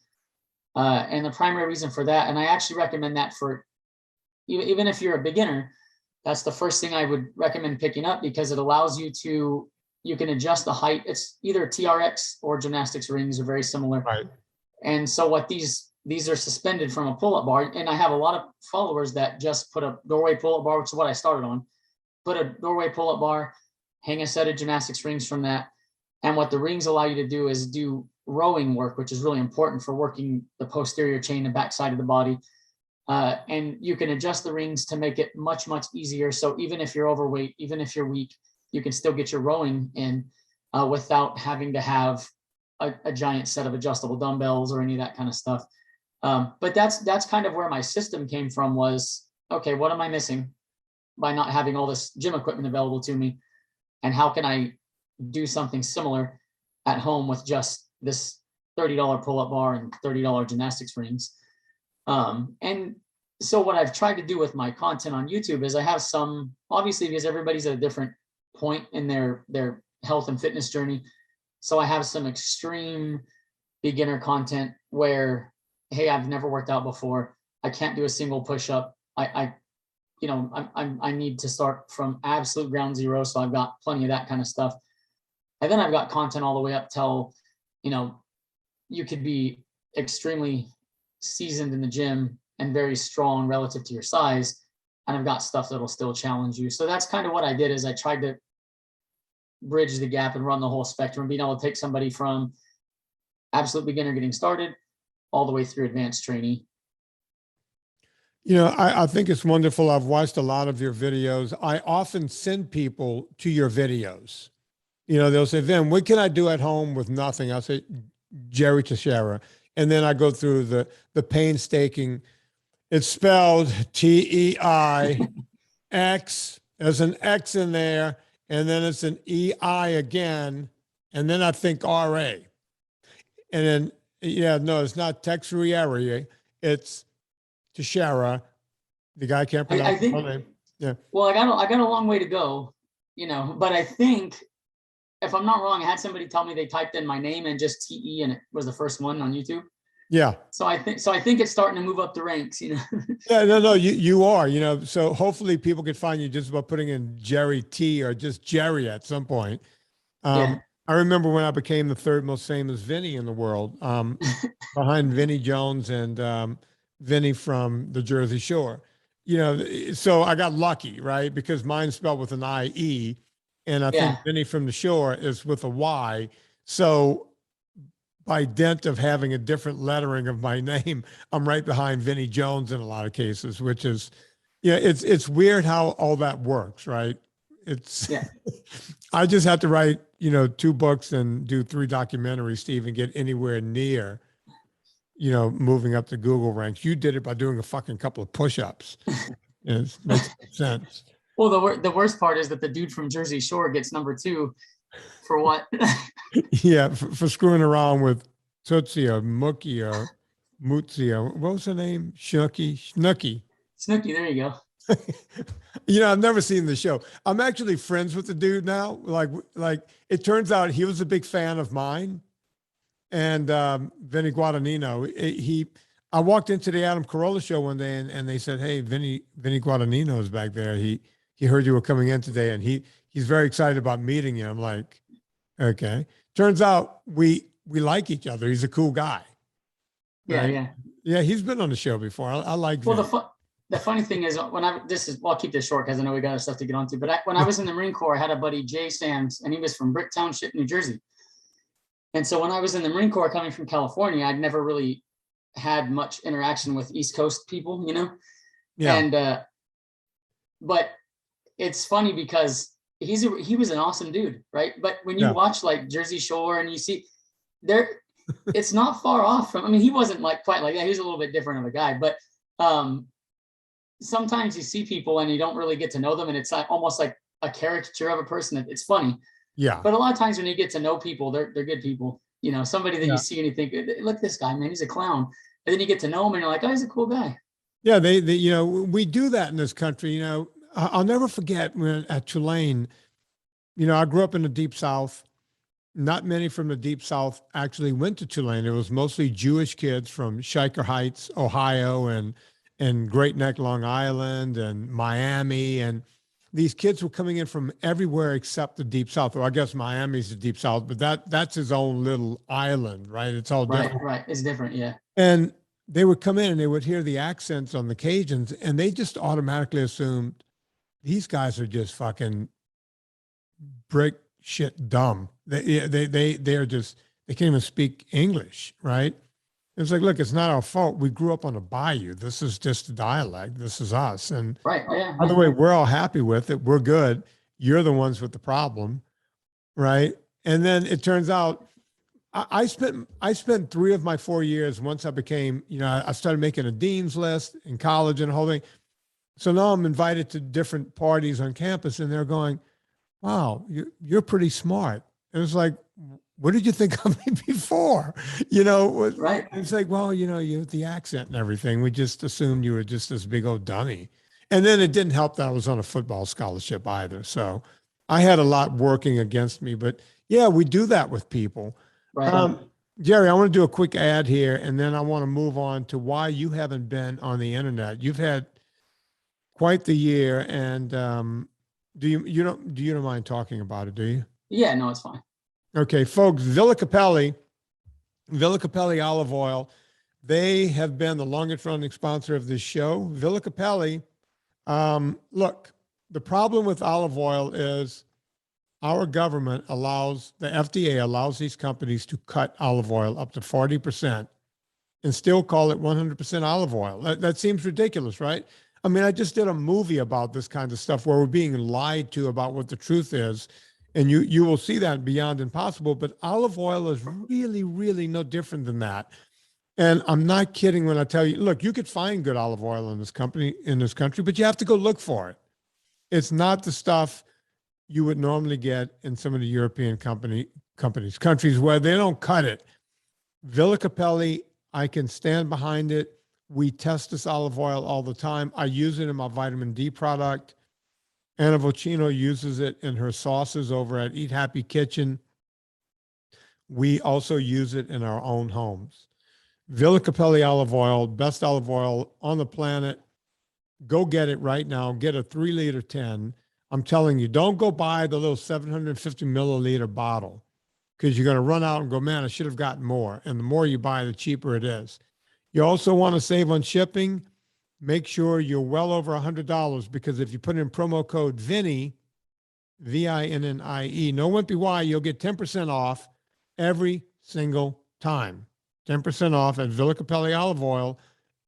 And the primary reason for that, and I actually recommend that for, even if you're a beginner, that's the first thing I would recommend picking up, because it allows you can adjust the height. It's either TRX or gymnastics rings are very similar. Right. And so what these are suspended from a pull-up bar. And I have a lot of followers that just put a doorway pull-up bar, which is what I started on. Put a doorway pull-up bar, hang a set of gymnastics rings from that. And what the rings allow you to do is do rowing work, which is really important for working the posterior chain and backside of the body. And you can adjust the rings to make it much, much easier. So even if you're overweight, even if you're weak, you can still get your rowing in without having to have a giant set of adjustable dumbbells or any of that kind of stuff. But that's kind of where my system came from was, okay, what am I missing by not having all this gym equipment available to me? And how can I do something similar at home with just this $30 pull-up bar and $30 gymnastics rings? And so what I've tried to do with my content on YouTube is I have some, obviously, because everybody's at a different point in their health and fitness journey. So I have some extreme beginner content where, hey, I've never worked out before. I can't do a single push-up. I need to start from absolute ground zero. So I've got plenty of that kind of stuff. And then I've got content all the way up till, you could be extremely seasoned in the gym and very strong relative to your size. And I've got stuff that'll still challenge you. So that's kind of what I did, is I tried to bridge the gap and run the whole spectrum, being able to take somebody from absolute beginner getting started all the way through advanced trainee. I think it's wonderful. I've watched a lot of your videos. I often send people to your videos. They'll say, Vin, what can I do at home with nothing? I'll say, Jerry Teixeira. And then I go through the painstaking, it's spelled TEIX. There's an X in there, and then it's an EI again. And then I think RA. And then, no, it's not Teixeira. It's Teixeira. The guy can't I pronounce his think, whole name. Yeah. well, I got a long way to go, but I think if I'm not wrong, I had somebody tell me they typed in my name and just TE and it was the first one on YouTube. Yeah. So I think it's starting to move up the ranks, Yeah, no, you are, so hopefully people could find you just about putting in Jerry T or just Jerry at some point. Yeah. I remember when I became the third most famous Vinnie in the world, behind Vinnie Jones and Vinnie from the Jersey Shore. So I got lucky, right? Because mine's spelled with an I-E, and I think Yeah. Vinnie from the Shore is with a Y. So by dint of having a different lettering of my name, I'm right behind Vinnie Jones in a lot of cases, which is, it's weird how all that works, right? Yeah. I just have to write, 2 books and do 3 documentaries to even get anywhere near, moving up the Google ranks. You did it by doing a fucking couple of push-ups. It makes sense. Well, the worst part is that the dude from Jersey Shore gets number 2 for what? Yeah, for screwing around with Tootsie or Mookie or Mootsie or what was her name? Snooky. Snooki, there you go. I've never seen the show. I'm actually friends with the dude now. Like it turns out he was a big fan of mine. And Vinnie Guadagnino, I walked into the Adam Carolla show one day and they said, "Hey, Vinnie Guadagnino is back there. He heard you were coming in today and he's very excited about meeting you." I'm like, okay. Turns out we like each other. He's a cool guy. Yeah, right? yeah. Yeah, he's been on the show before. I like Well, Vinnie. the funny thing is I'll keep this short because I know we got other stuff to get onto, but when I was in the Marine Corps, I had a buddy, Jay Sams, and he was from Brick Township, New Jersey. And so when I was in the Marine Corps coming from California, I'd never really had much interaction with East Coast people, Yeah. And, but it's funny because he was an awesome dude, right? But when you watch like Jersey Shore and you see it's not far off from, he wasn't like quite like that. He was a little bit different of a guy, but, sometimes you see people and you don't really get to know them. And it's like almost like a caricature of a person. It's funny. Yeah. But a lot of times when you get to know people, they're good people. Somebody that you see and you think, look at this guy, man, he's a clown. And then you get to know him and you're like, oh, he's a cool guy. Yeah, they we do that in this country. I'll never forget when at Tulane, I grew up in the Deep South. Not many from the Deep South actually went to Tulane. It was mostly Jewish kids from Shaker Heights, Ohio, and Great Neck, Long Island, and Miami. And these kids were coming in from everywhere except the Deep South. Or I guess Miami's the Deep South, but that's his own little island, right? It's all different. Right. It's different. Yeah. And they would come in and they would hear the accents on the Cajuns and they just automatically assumed these guys are just fucking brick shit dumb. They're just, they can't even speak English, right? It's like, look, it's not our fault. We grew up on a bayou. This is just a dialect. This is us. And right. Yeah. by the way, we're all happy with it. We're good. You're the ones with the problem, right? And then it turns out I spent 3 of my 4 years once I became, I started making a dean's list in college and the whole thing. So now I'm invited to different parties on campus and they're going, wow, you're pretty smart. And it's like, what did you think of me before? Right. It's like, well, you have the accent and everything. We just assumed you were just this big old dummy. And then it didn't help that I was on a football scholarship either. So I had a lot working against me, but yeah, we do that with people. Right. Jerry, I want to do a quick ad here, and then I want to move on to why you haven't been on the internet. You've had quite the year, and do you don't mind talking about it, do you? Yeah, no, it's fine. Okay, folks, Villa Cappelli olive oil. They have been the longest running sponsor of this show. Villa Cappelli. Look, the problem with olive oil is our government the FDA allows these companies to cut olive oil up to 40% and still call it 100% olive oil. That seems ridiculous, right? I just did a movie about this kind of stuff where we're being lied to about what the truth is. And you will see that Beyond Impossible, but olive oil is really, really no different than that. And I'm not kidding when I tell you, look, you could find good olive oil in this country, but you have to go look for it. It's not the stuff you would normally get in some of the European countries where they don't cut it. Villa Cappelli, I can stand behind it. We test this olive oil all the time. I use it in my vitamin D product. Anna Vocino uses it in her sauces over at Eat Happy Kitchen. We also use it in our own homes. Villa Cappelli olive oil, best olive oil on the planet. Go get it right now. Get a 3-liter 10. I'm telling you, don't go buy the little 750 milliliter bottle, because you're going to run out and go, man, I should have gotten more. And the more you buy, the cheaper it is. You also want to save on shipping. Make sure you're well over $100, because if you put in promo code Vinnie, Vinnie, no wimpy Y, you'll get 10% off every single time. 10% off at Villa Cappelli olive oil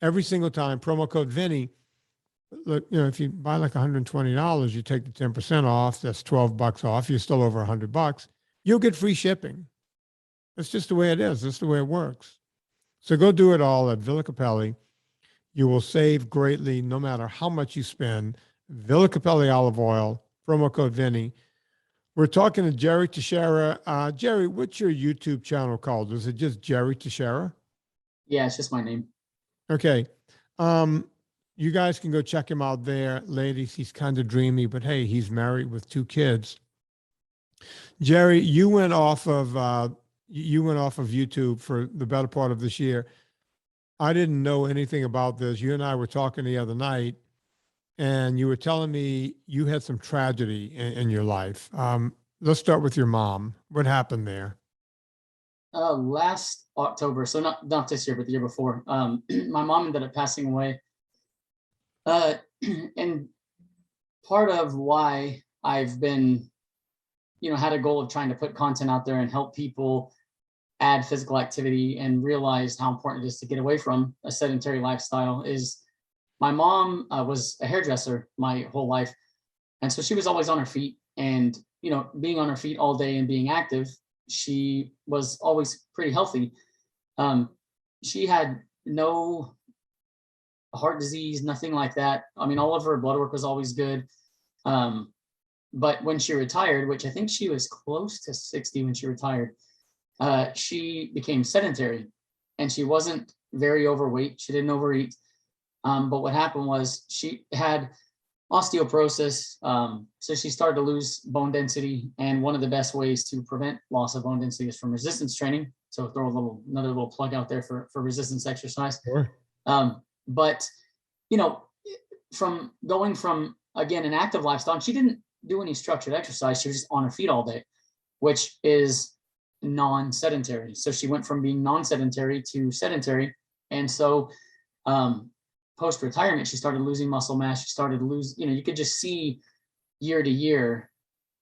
every single time. Promo code Vinnie. Look, if you buy like $120, you take the 10% off. That's $12 off. You're still over $100. You'll get free shipping. That's just the way it is. That's the way it works. So go do it all at Villa Cappelli. You will save greatly no matter how much you spend. Villa Cappelli olive oil, promo code Vinnie. We're talking to Jerry Teixeira. Jerry, what's your YouTube channel called? Is it just Jerry Teixeira? Yeah, it's just my name. Okay. You guys can go check him out there. Ladies, he's kind of dreamy, but hey, he's married with 2 kids. Jerry, you went off of YouTube for the better part of this year. I didn't know anything about this. You and I were talking the other night, and you were telling me you had some tragedy in your life. Let's start with your mom. What happened there? Last October, so not this year, but the year before, my mom ended up passing away. And part of why I've been, had a goal of trying to put content out there and help people add physical activity and realize how important it is to get away from a sedentary lifestyle is my mom was a hairdresser my whole life. And so she was always on her feet, and, being on her feet all day and being active, she was always pretty healthy. She had no heart disease, nothing like that. I mean, all of her blood work was always good. But when she retired, which I think she was close to 60 when she retired, she became sedentary, and she wasn't very overweight. She didn't overeat. But what happened was she had osteoporosis. So she started to lose bone density. And one of the best ways to prevent loss of bone density is from resistance training. So throw another little plug out there for resistance exercise. Sure. But, from going from, again, an active lifestyle, she didn't do any structured exercise. She was just on her feet all day, which is non-sedentary. So she went from being non-sedentary to sedentary. And so post-retirement, she started losing muscle mass. She started to lose, you could just see year to year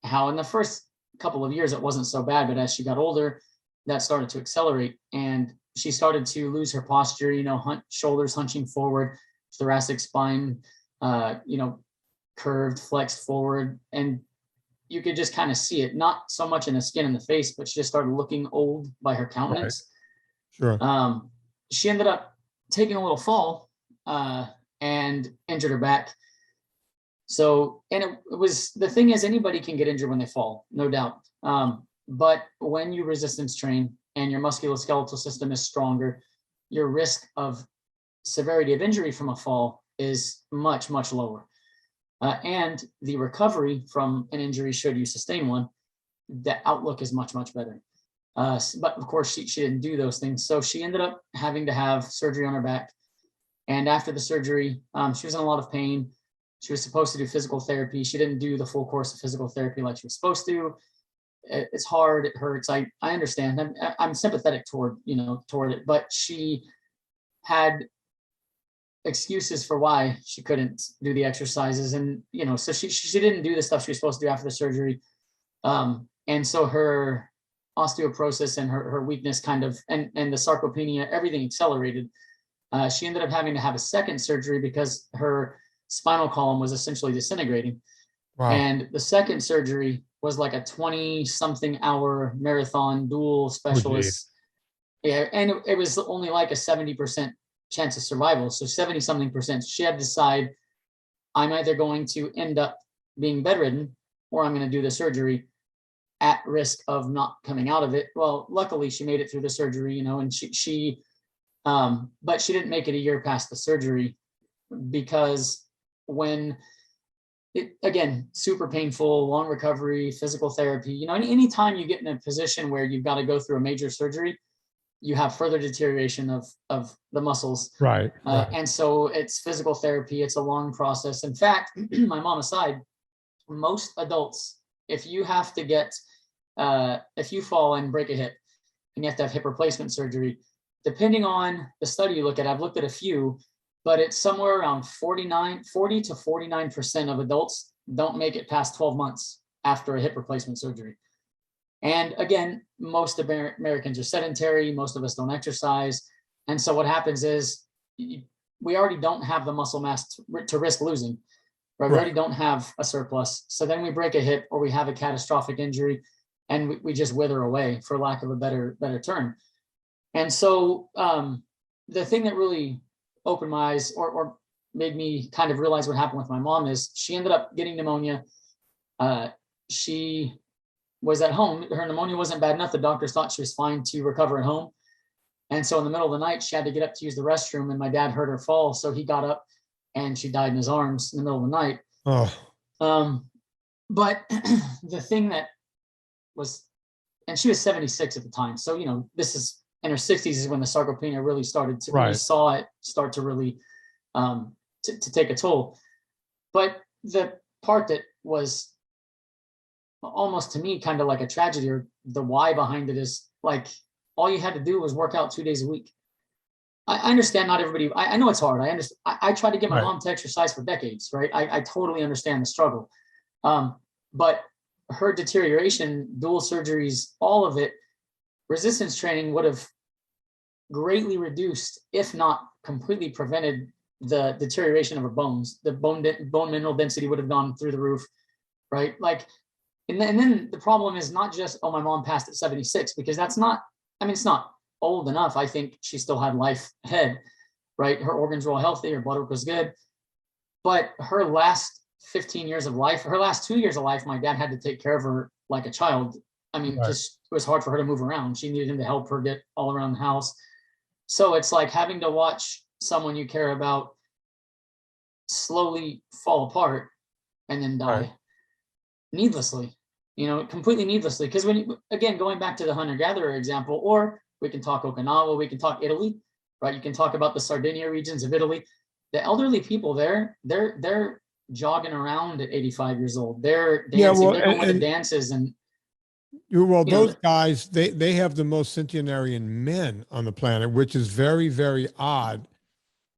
how in the first couple of years, it wasn't so bad. But as she got older, that started to accelerate. And she started to lose her posture, shoulders hunching forward, thoracic spine, curved, flexed forward. And you could just kind of see it, not so much in the skin and the face, but she just started looking old by her countenance. Right. Sure. She ended up taking a little fall and injured her back. So, and it was, the thing is, anybody can get injured when they fall, no doubt. But when you resistance train and your musculoskeletal system is stronger, your risk of severity of injury from a fall is much, much lower. And the recovery from an injury, should you sustain one, the outlook is much, much better. But of course, she didn't do those things. So she ended up having to have surgery on her back. And after the surgery, she was in a lot of pain. She was supposed to do physical therapy. She didn't do the full course of physical therapy like she was supposed to. It's hard. It hurts. I understand. I'm sympathetic toward it, but she had excuses for why she couldn't do the exercises. And, so she didn't do the stuff she was supposed to do after the surgery. And so her osteoporosis and her weakness and the sarcopenia, everything accelerated. She ended up having to have a second surgery because her spinal column was essentially disintegrating. Wow. And the second surgery was like a 20-something hour marathon dual specialist. Yeah, and it was only like a 70% chance of survival. So 70-something%. She had to decide, I'm either going to end up being bedridden or I'm going to do the surgery at risk of not coming out of it. Well, luckily she made it through the surgery, and she But she didn't make it a year past the surgery because when it, again, super painful, long recovery, physical therapy, you know, anytime you get in a position where you've got to go through a major surgery, you have further deterioration of the muscles. Right. And so it's physical therapy. It's a long process. In fact, my mom aside, most adults, if you have to get, if you fall and break a hip and you have to have hip replacement surgery, depending on the study you look at, I've looked at a few, but it's somewhere around 40 to 49% of adults don't make it past 12 months after a hip replacement surgery. And again, most Americans are sedentary. Most of us don't exercise. And so what happens is we already don't have the muscle mass to risk losing, right? We already don't have a surplus. So then we break a hip or we have a catastrophic injury and we just wither away, for lack of a better term. And so the thing that really opened my eyes or made me kind of realize what happened with my mom is she ended up getting pneumonia. She was at home. Her pneumonia wasn't bad enough. The doctors thought she was fine to recover at home. And so in the middle of the night, she had to get up to use the restroom and my dad heard her fall. So he got up and she died in his arms in the middle of the night. Oh. But the thing that was, and she was 76 at the time. So, you know, this is in her 60s is when the sarcopenia really started to, we saw it start to really, to take a toll. But the part that was almost to me kind of like a tragedy, or the why behind it, is like all you had to do was work out 2 days a week. I understand not everybody, I know it's hard. I understand. I tried to get my mom to exercise for decades, right? I totally understand the struggle. But her deterioration, dual surgeries, all of it, resistance training would have greatly reduced, if not completely prevented, the deterioration of her bones. The bone mineral density would have gone through the roof, right? Like, and then the problem is not just, oh, my mom passed at 76, because that's not, I mean, it's not old enough. I think she still had life ahead, right? Her organs were all healthy, her blood work was good. But her last 15 years of life, her last 2 years of life, my dad had to take care of her like a child. I mean, just it was hard for her to move around. She needed him to help her get all around the house. So it's like having to watch someone you care about slowly fall apart and then die needlessly, you know, completely needlessly. Because when you, again, going back to the hunter-gatherer example, or we can talk Okinawa, we can talk Italy, right? You can talk about the Sardinia regions of Italy. The elderly people there, they're jogging around at 85 years old. They're dancing, they're going to dances and those guys, they have the most centenarian men on the planet, which is very, very odd.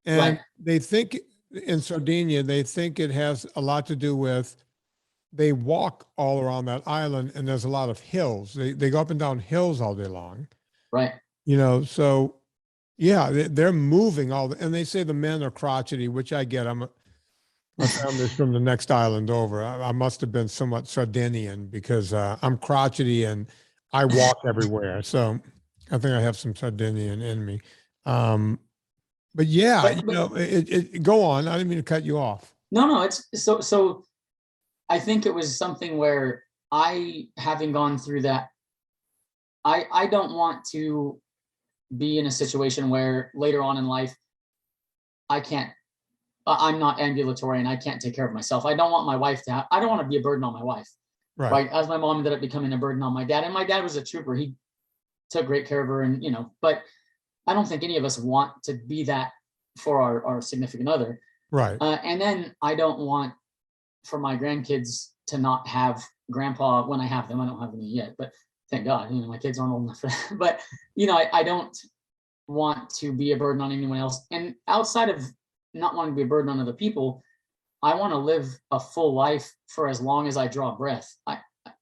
And they think in Sardinia, they think it has a lot to do with, they walk all around that island and there's a lot of hills. They go up and down hills all day long. Right. You know, so yeah, they're moving and they say the men are crotchety, which I get. My family's from the next island over. I must have been somewhat Sardinian because I'm crotchety and I walk everywhere. So I think I have some Sardinian in me. But yeah, go on. I didn't mean to cut you off. No, it's so I think it was something where having gone through that, I don't want to be in a situation where later on in life, I'm not ambulatory and I can't take care of myself. I don't want my wife I don't want to be a burden on my wife. Right. As my mom ended up becoming a burden on my dad, and my dad was a trooper. He took great care of her, and, you know, but I don't think any of us want to be that for our significant other. Right. And then I don't want for my grandkids to not have grandpa when I have them. I don't have any yet, but thank God, you know, my kids aren't old enough for that. But, you know, I don't want to be a burden on anyone else. And outside of not wanting to be a burden on other people, I want to live a full life for as long as I draw breath.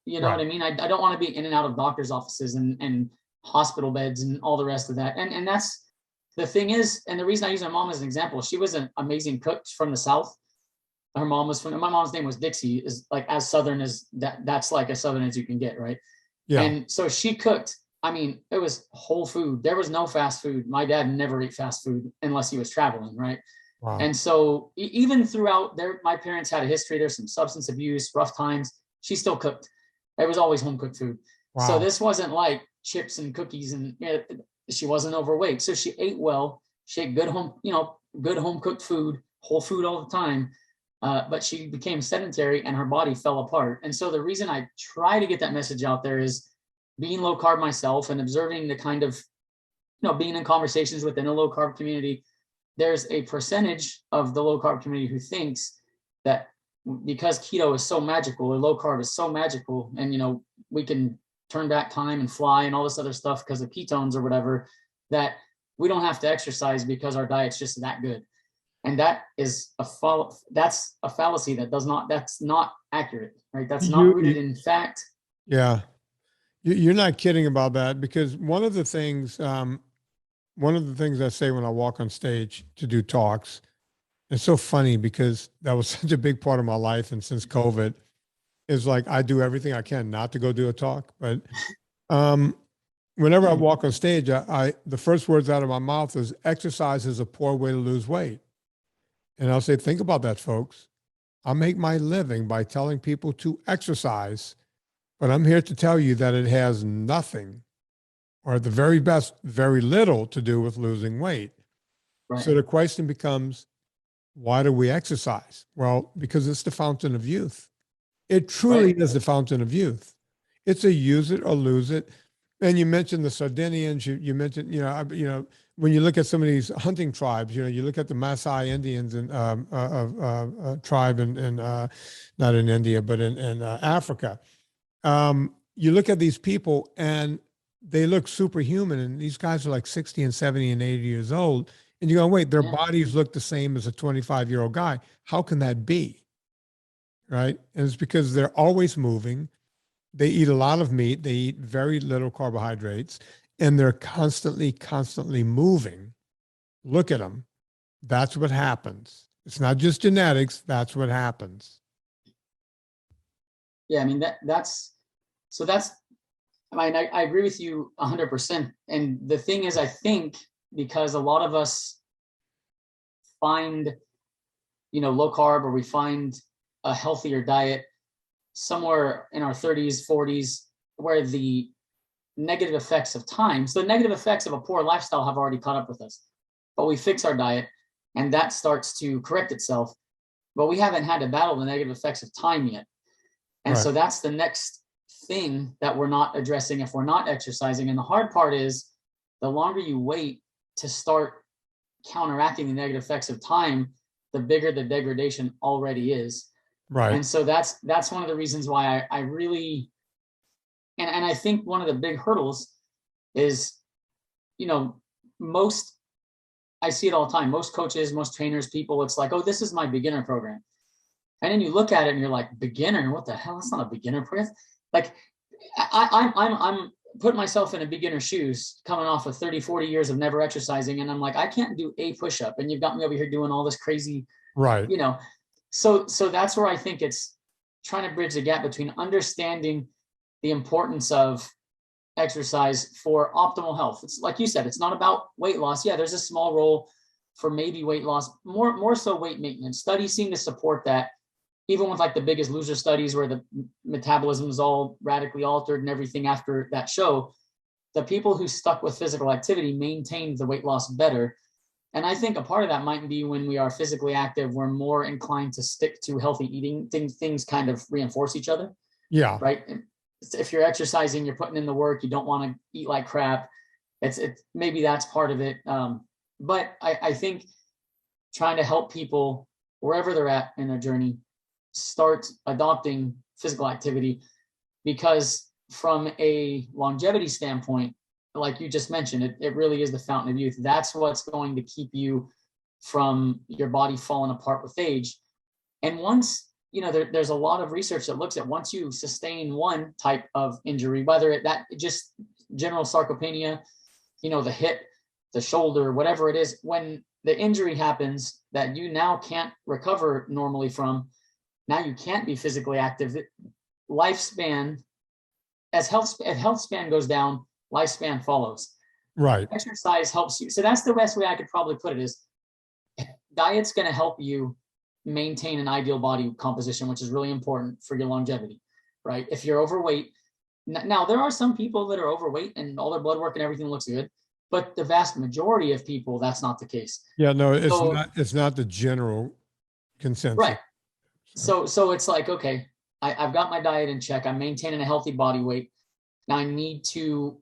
You know what I mean? I don't want to be in and out of doctor's offices and hospital beds and all the rest of that. And that's the thing is, and the reason I use my mom as an example, she was an amazing cook from the South. My mom's name was Dixie, is like as Southern as that's like as Southern as you can get. Right. Yeah. And so she cooked, I mean, it was whole food. There was no fast food. My dad never ate fast food unless he was traveling. Right. Wow. And so even throughout my parents had a history. There's some substance abuse, rough times. She still cooked. It was always home cooked food. Wow. So this wasn't like chips and cookies and, you know, she wasn't overweight. So she ate well. She ate good home, good home cooked food, whole food all the time. But she became sedentary and her body fell apart. And so the reason I try to get that message out there is being low carb myself and observing the kind of, being in conversations within a low carb community. There's a percentage of the low carb community who thinks that because keto is so magical or low carb is so magical, and we can turn back time and fly and all this other stuff because of ketones or whatever, that we don't have to exercise because our diet's just that good. And that is that's a fallacy that's not accurate, right? That's not rooted in fact. Yeah. You're not kidding about that, because one of the things I say when I walk on stage to do talks, it's so funny because that was such a big part of my life. And since COVID, is like, I do everything I can not to go do a talk. But whenever I walk on stage, the first words out of my mouth is, exercise is a poor way to lose weight. And I'll say, think about that, folks. I make my living by telling people to exercise, but I'm here to tell you that it has nothing, or at the very best, very little to do with losing weight. Right. So the question becomes, why do we exercise? Well, because it's the fountain of youth. It truly is the fountain of youth. It's a use it or lose it. And you mentioned the Sardinians. You mentioned, when you look at some of these hunting tribes, you look at the Maasai Indians and tribe in not in India, but in Africa. You look at these people and they look superhuman, and these guys are like 60 and 70 and 80 years old. And you go, wait, their bodies look the same as a 25-year-old guy. How can that be? Right? And it's because they're always moving. They eat a lot of meat. They eat very little carbohydrates, and they're constantly moving. Look at them. That's what happens. It's not just genetics. That's what happens. Yeah. I mean, I agree with you 100%. And the thing is, I think because a lot of us find, low carb, or we find a healthier diet somewhere in our 30s, 40s, where the negative effects of time, so the negative effects of a poor lifestyle have already caught up with us, but we fix our diet and that starts to correct itself, but we haven't had to battle the negative effects of time yet. And so that's the next thing that we're not addressing if we're not exercising. And the hard part is, the longer you wait to start counteracting the negative effects of time, the bigger the degradation already is. Right. And so that's one of the reasons why I really, and I think one of the big hurdles is, I see it all the time. Most coaches, most trainers, people, it's like, oh, this is my beginner program. And then you look at it and you're like, beginner? What the hell? That's not a beginner program. Like, I'm putting myself in a beginner's shoes, coming off of 30, 40 years of never exercising. And I'm like, I can't do a push-up. And you've got me over here doing all this crazy, right. So that's where I think it's trying to bridge the gap between understanding the importance of exercise for optimal health. It's like you said, it's not about weight loss. Yeah, there's a small role for maybe weight loss, more so weight maintenance. Studies seem to support that, even with like the Biggest Loser studies where the metabolism is all radically altered and everything after that show. The people who stuck with physical activity maintained the weight loss better. And I think a part of that might be when we are physically active, we're more inclined to stick to healthy eating. Things kind of reinforce each other. Yeah. Right. If you're exercising, you're putting in the work, you don't want to eat like crap. It's maybe that's part of it. But I think trying to help people wherever they're at in their journey start adopting physical activity, because from a longevity standpoint, like you just mentioned, it really is the fountain of youth. That's what's going to keep you from your body falling apart with age. And once, there's a lot of research that looks at once you sustain one type of injury, whether that just general sarcopenia, the hip, the shoulder, whatever it is, when the injury happens that you now can't recover normally from, now you can't be physically active. Lifespan, as health span goes down, lifespan follows. Right. Exercise helps you. So that's the best way I could probably put it, is diet's going to help you maintain an ideal body composition, which is really important for your longevity, right? If you're overweight, now there are some people that are overweight and all their blood work and everything looks good. but the vast majority of people, that's not the case. Yeah, no, So- it's not the general consensus. Right. So it's like, okay, I've got my diet in check. I'm maintaining a healthy body weight. Now I need to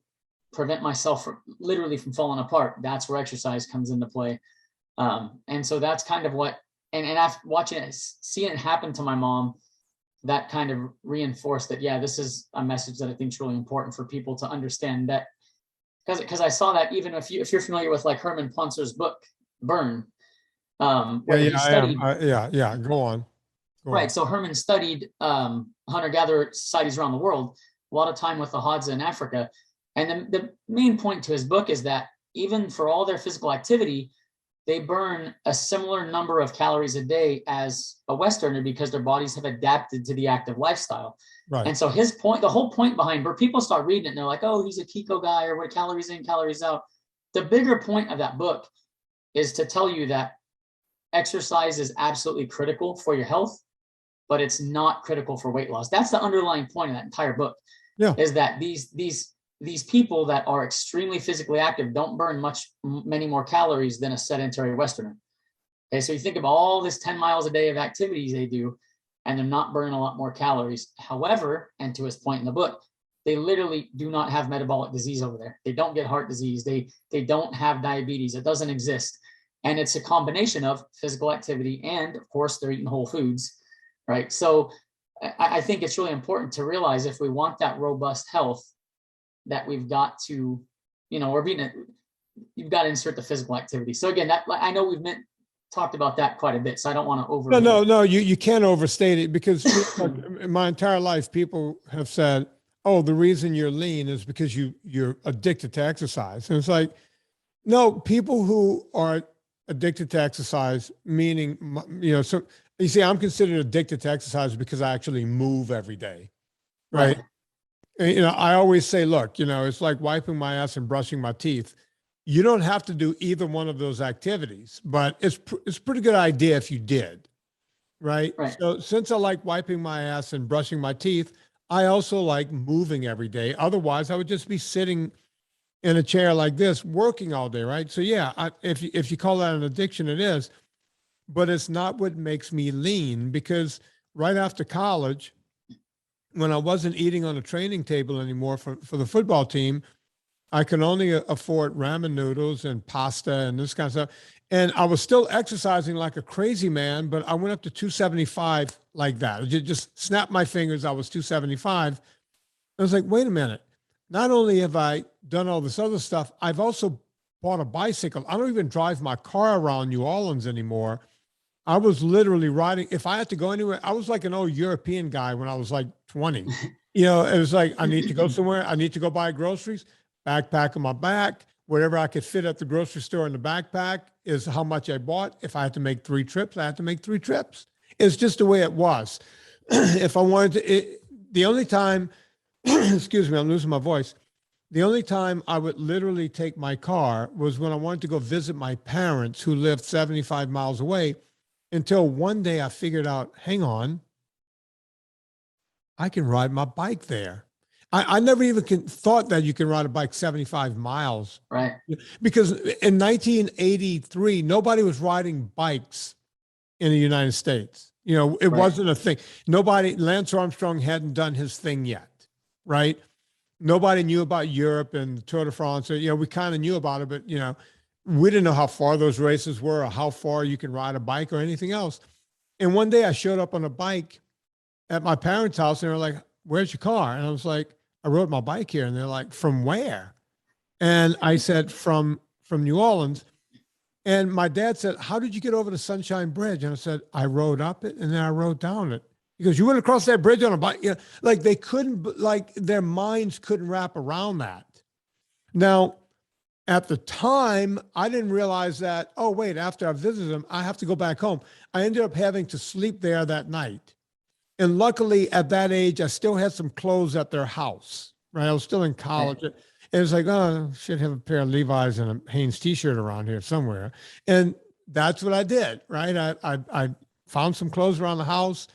prevent myself from literally from falling apart. That's where exercise comes into play. And so that's kind of what, and after watching it, seeing it happen to my mom, that kind of reinforced that, yeah, this is a message that I think is really important for people to understand, that because I saw that, even if you're familiar with like Herman Pontzer's book, Burn, where he studied. Yeah. Go on. Right. So Herman studied hunter-gatherer societies around the world, a lot of time with the Hadza in Africa. And the main point to his book is that even for all their physical activity, they burn a similar number of calories a day as a Westerner, because their bodies have adapted to the active lifestyle. Right. And so his point, the whole point behind, where people start reading it and they're like, oh, he's a keto guy, or what, calories in, calories out. The bigger point of that book is to tell you that exercise is absolutely critical for your health, but it's not critical for weight loss. That's the underlying point of that entire book. Yeah. Is that these people that are extremely physically active don't burn many more calories than a sedentary Westerner. Okay, so you think of all this 10 miles a day of activities they do, and they're not burning a lot more calories. However, and to his point in the book, they literally do not have metabolic disease over there. They don't get heart disease. They don't have diabetes. It doesn't exist. And it's a combination of physical activity and, of course, they're eating whole foods. Right. So I think it's really important to realize, if we want that robust health, that we've got to, you've got to insert the physical activity. So again, that, I know we've talked about that quite a bit, so I don't want to over. No, you can't overstate it, because in my entire life, people have said, oh, the reason you're lean is because you're addicted to exercise. And it's like, no, people who are addicted to exercise, meaning, so you see, I'm considered addicted to exercise because I actually move every day. Right. And, I always say, look, it's like wiping my ass and brushing my teeth. You don't have to do either one of those activities, but it's a pretty good idea if you did. Right. So since I like wiping my ass and brushing my teeth, I also like moving every day. Otherwise, I would just be sitting in a chair like this, working all day. Right. So yeah, if you call that an addiction, it is. But it's not what makes me lean, because right after college, when I wasn't eating on a training table anymore for the football team, I could only afford ramen noodles and pasta and this kind of stuff. And I was still exercising like a crazy man, but I went up to 275 like that. I just snapped my fingers. I was 275. I was like, wait a minute. Not only have I done all this other stuff, I've also bought a bicycle. I don't even drive my car around New Orleans anymore. I was literally riding. If I had to go anywhere, I was like an old European guy when I was like 20. It was like, I need to go somewhere. I need to go buy groceries, backpack on my back, whatever I could fit at the grocery store in the backpack is how much I bought. If I had to make 3 trips, I had to make 3 trips. It's just the way it was. If I wanted to, the only time, excuse me, I'm losing my voice. The only time I would literally take my car was when I wanted to go visit my parents who lived 75 miles away. Until one day I figured out, hang on, I can ride my bike there. I never even thought that you can ride a bike 75 miles. Right. Because in 1983, nobody was riding bikes in the United States. It wasn't a thing. Lance Armstrong hadn't done his thing yet, right? Nobody knew about Europe and the Tour de France. We kind of knew about it, but, we didn't know how far those races were or how far you can ride a bike or anything else. And one day I showed up on a bike at my parents' house and they were like, where's your car? And I was like, I rode my bike here. And they're like, from where? And I said, from New Orleans. And my dad said, how did you get over the Sunshine Bridge? And I said, I rode up it and then I rode down it. He goes, you went across that bridge on a bike? Like they couldn't, like their minds couldn't wrap around that. Now, at the time, I didn't realize that, oh, wait, after I visited them, I have to go back home. I ended up having to sleep there that night. And luckily, at that age, I still had some clothes at their house, right? I was still in college. And it's like, oh, I should have a pair of Levi's and a Hanes t-shirt around here somewhere. And that's what I did, right? I found some clothes around the house,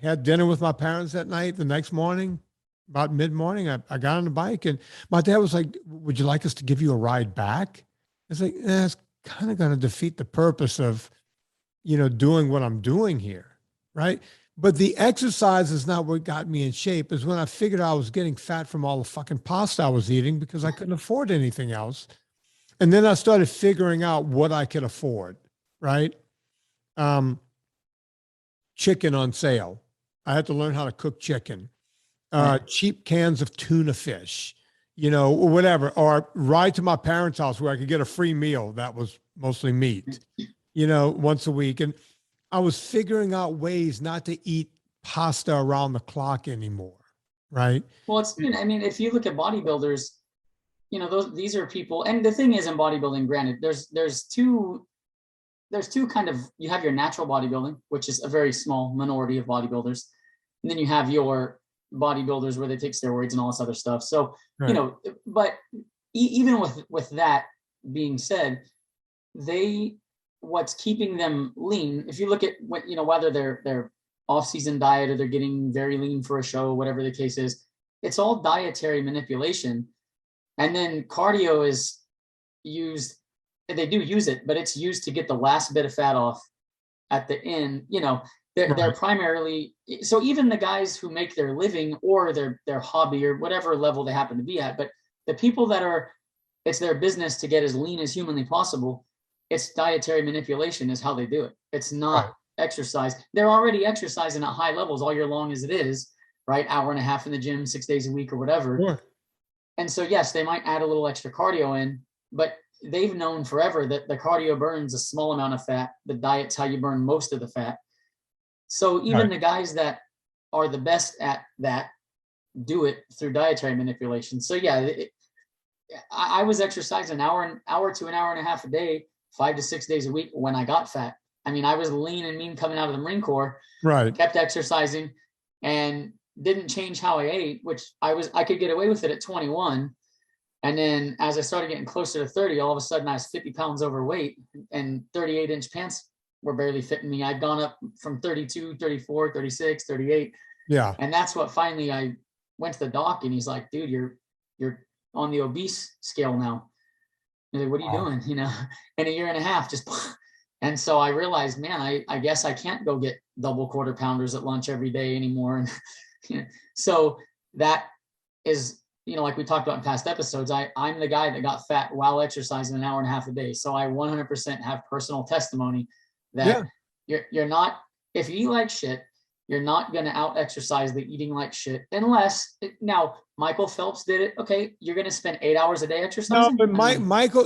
had dinner with my parents that night. The next morning, about mid-morning, I got on the bike and my dad was like, would you like us to give you a ride back? It's like, it's kind of going to defeat the purpose of, doing what I'm doing here. Right. But the exercise is not what got me in shape. Is when I figured I was getting fat from all the fucking pasta I was eating because I couldn't afford anything else. And then I started figuring out what I could afford. Right. Chicken on sale. I had to learn how to cook chicken. Cheap cans of tuna fish, or whatever, or ride to my parents' house where I could get a free meal that was mostly meat, once a week. And I was figuring out ways not to eat pasta around the clock anymore. Right. Well, I mean, if you look at bodybuilders, these are people, and the thing is in bodybuilding, granted, there's two kind of, you have your natural bodybuilding, which is a very small minority of bodybuilders. And then you have your bodybuilders where they take steroids and all this other stuff. So, right. But even with that being said, what's keeping them lean, if you look at what, whether they're off-season diet or they're getting very lean for a show, whatever the case is, it's all dietary manipulation. And then cardio is used, they do use it, but it's used to get the last bit of fat off at the end. They're primarily, so even the guys who make their living or their hobby or whatever level they happen to be at, but the people that it's their business to get as lean as humanly possible, it's dietary manipulation is how they do it. It's not exercise. They're already exercising at high levels all year long as it is, right? Hour and a half in the gym, 6 days a week or whatever. Sure. And so, yes, they might add a little extra cardio in, but they've known forever that the cardio burns a small amount of fat. The diet's how you burn most of the fat. So even the guys that are the best at that do it through dietary manipulation. So yeah, I was exercising an hour to an hour and a half a day, 5 to 6 days a week when I got fat. I mean, I was lean and mean coming out of the Marine Corps, right? Kept exercising and didn't change how I ate, which I could get away with it at 21. And then as I started getting closer to 30, all of a sudden I was 50 pounds overweight and 38-inch pants were barely fitting me. I'd gone up from 32, 34, 36, 38. Yeah. And that's what finally I went to the doc and he's like, dude, you're on the obese scale now. He's like, what are you doing? In a year and a half, just, and so I realized, man, I guess I can't go get double quarter pounders at lunch every day anymore. And so that is, like we talked about in past episodes, I'm the guy that got fat while exercising an hour and a half a day. So I 100% have personal testimony that you're not, if you eat like shit, you're not going to out exercise the eating like shit unless now Michael Phelps did it. Okay. You're going to spend 8 hours a day exercising. No, but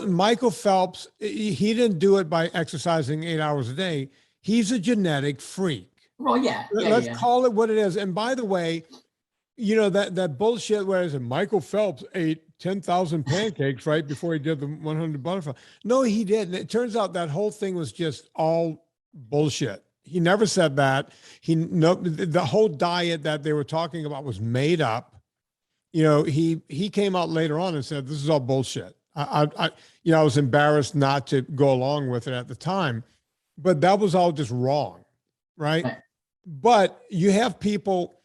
Michael Phelps, he didn't do it by exercising 8 hours a day. He's a genetic freak. Well, yeah. Let's call it what it is. And by the way, that bullshit where is it? Michael Phelps ate 10,000 pancakes right before he did the 100 butterfly. No, he didn't. It turns out that whole thing was just all bullshit. He never said that. The whole diet that they were talking about was made up. He came out later on and said, this is all bullshit. I was embarrassed not to go along with it at the time, but that was all just wrong. Right. But you have people,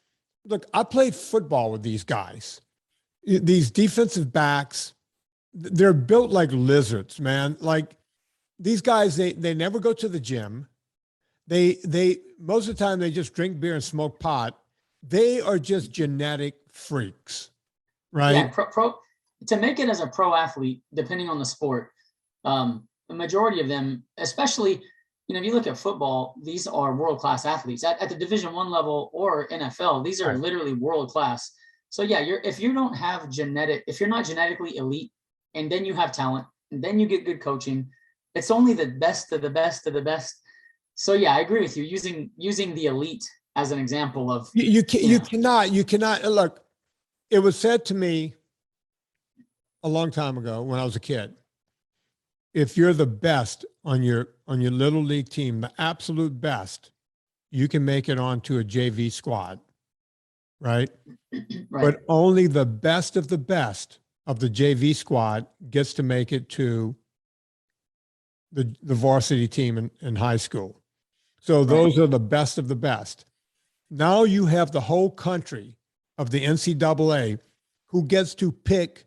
look, I played football with these guys, these defensive backs. They're built like lizards, man. Like these guys, they never go to the gym. They most of the time they just drink beer and smoke pot. They are just genetic freaks, right? Yeah, to make it as a pro athlete, depending on the sport, the majority of them, especially, if you look at football, these are world-class athletes at the Division I level or NFL. These are literally world-class. So yeah, if you're not genetically elite, and then you have talent, and then you get good coaching, it's only the best of the best of the best. So yeah, I agree with you. Using the elite as an example of you cannot look. It was said to me a long time ago when I was a kid, if you're the best on your little league team, the absolute best, you can make it onto a JV squad, right? But only the best of the JV squad gets to make it to the varsity team in high school. So those are the best of the best. Now you have the whole country of the NCAA who gets to pick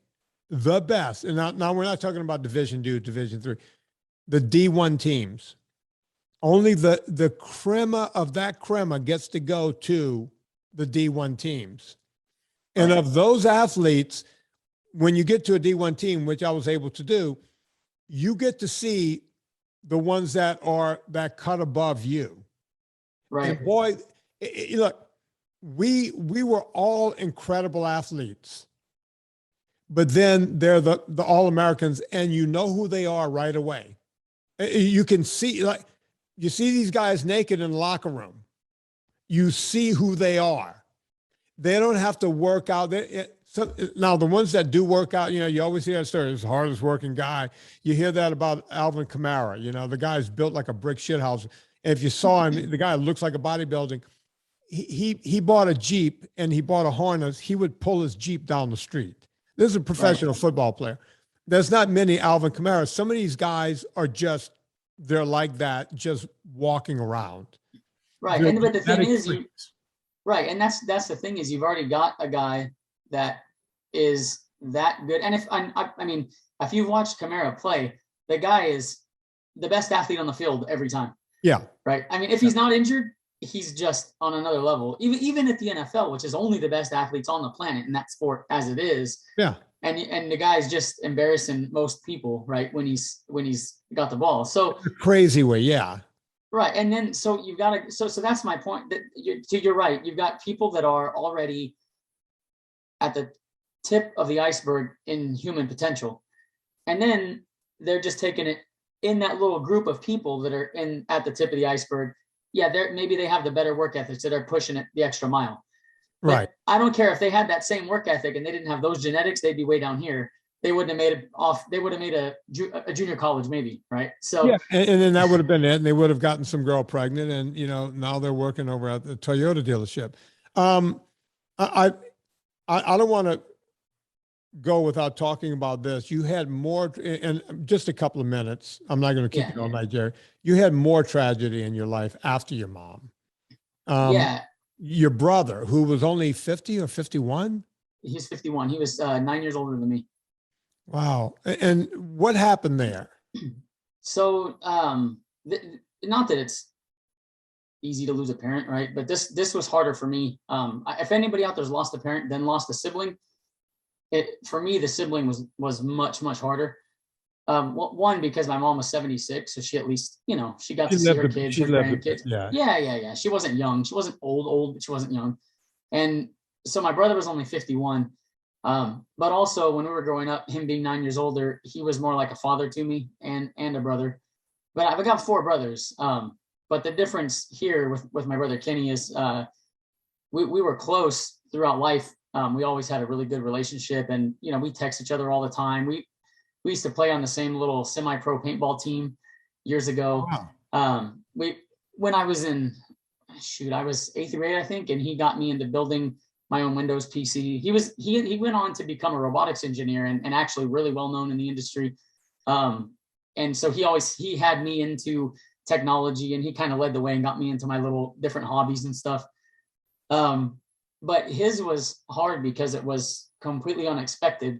the best. And now we're not talking about Division II, Division III, the D1 teams. Only the crema of that crema gets to go to the D1 teams. And of those athletes, when you get to a D1 team, which I was able to do, you get to see the ones that cut above you. Right. And boy, look, we were all incredible athletes, but then they're the All-Americans, and you know who they are right away. You can see, like, you see these guys naked in the locker room. You see who they are. They don't have to work out. Now, the ones that do work out, you always hear that story, he's the hardest working guy. You hear that about Alvin Kamara. The guy's built like a brick shithouse. If you saw him, the guy looks like a bodybuilding. He bought a Jeep and he bought a harness. He would pull his Jeep down the street. This is a professional football player. There's not many Alvin Kamaras. Some of these guys are they're like that, just walking around. Right. But the thing is, right. And that's the thing is, you've already got a guy that is that good. And if you've watched Kamara play, the guy is the best athlete on the field every time. Yeah. Right. If he's not injured, he's just on another level. Even at the NFL, which is only the best athletes on the planet in that sport as it is. Yeah. And the guy's just embarrassing most people, right? When he's got the ball. So crazy way. Yeah. Right. And then, so you've got to, so that's my point, that you're right. You've got people that are already at the tip of the iceberg in human potential. And then they're just taking it in that little group of people that are at the tip of the iceberg. Yeah. Maybe they have the better work ethics that are pushing it the extra mile. But right. I don't care if they had that same work ethic and they didn't have those genetics, they'd be way down here. They wouldn't have made it off. They would have made a junior college, maybe. Right. So, yeah. And then that would have been it. And they would have gotten some girl pregnant. And, now they're working over at the Toyota dealership. I don't want to go without talking about this. You had more, and just a couple of minutes. I'm not going to keep you all night, Jerry. You had more tragedy in your life after your mom. Your brother, who was only 50 or 51? He's 51. He was 9 years older than me. Wow. And what happened there? So, not that it's easy to lose a parent, right? But this was harder for me. If anybody out there's lost a parent, then lost a sibling, for me, the sibling was much, much harder. One, because my mom was 76, so she at least, she got to see her kids, her grandkids. Yeah. She wasn't young. She wasn't old, but she wasn't young. And so my brother was only 51. But also when we were growing up, him being 9 years older, he was more like a father to me and a brother. But I've got 4 brothers. But the difference here with my brother Kenny is we were close throughout life. We always had a really good relationship, and we text each other all the time. We used to play on the same little semi-pro paintball team years ago. Wow. When I was I was 8th grade, I think, and he got me into building my own Windows PC. He went on to become a robotics engineer and actually really well known in the industry. And so he had me into technology, and he kind of led the way and got me into my little different hobbies and stuff. But his was hard because it was completely unexpected.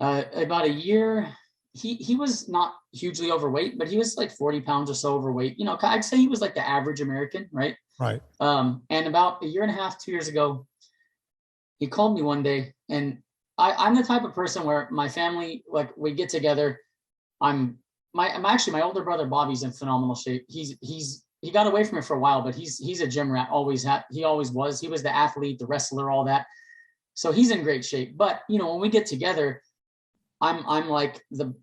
About a year, he was not hugely overweight, but he was like 40 pounds or so overweight. I'd say he was like the average American, right? Right. And about a year and a half, 2 years ago, he called me one day, and I'm the type of person where my family, like, we get together. My older brother Bobby's in phenomenal shape. He got away from it for a while, but he's a gym rat. He always was. He was the athlete, the wrestler, all that. So he's in great shape. But when we get together, I'm like the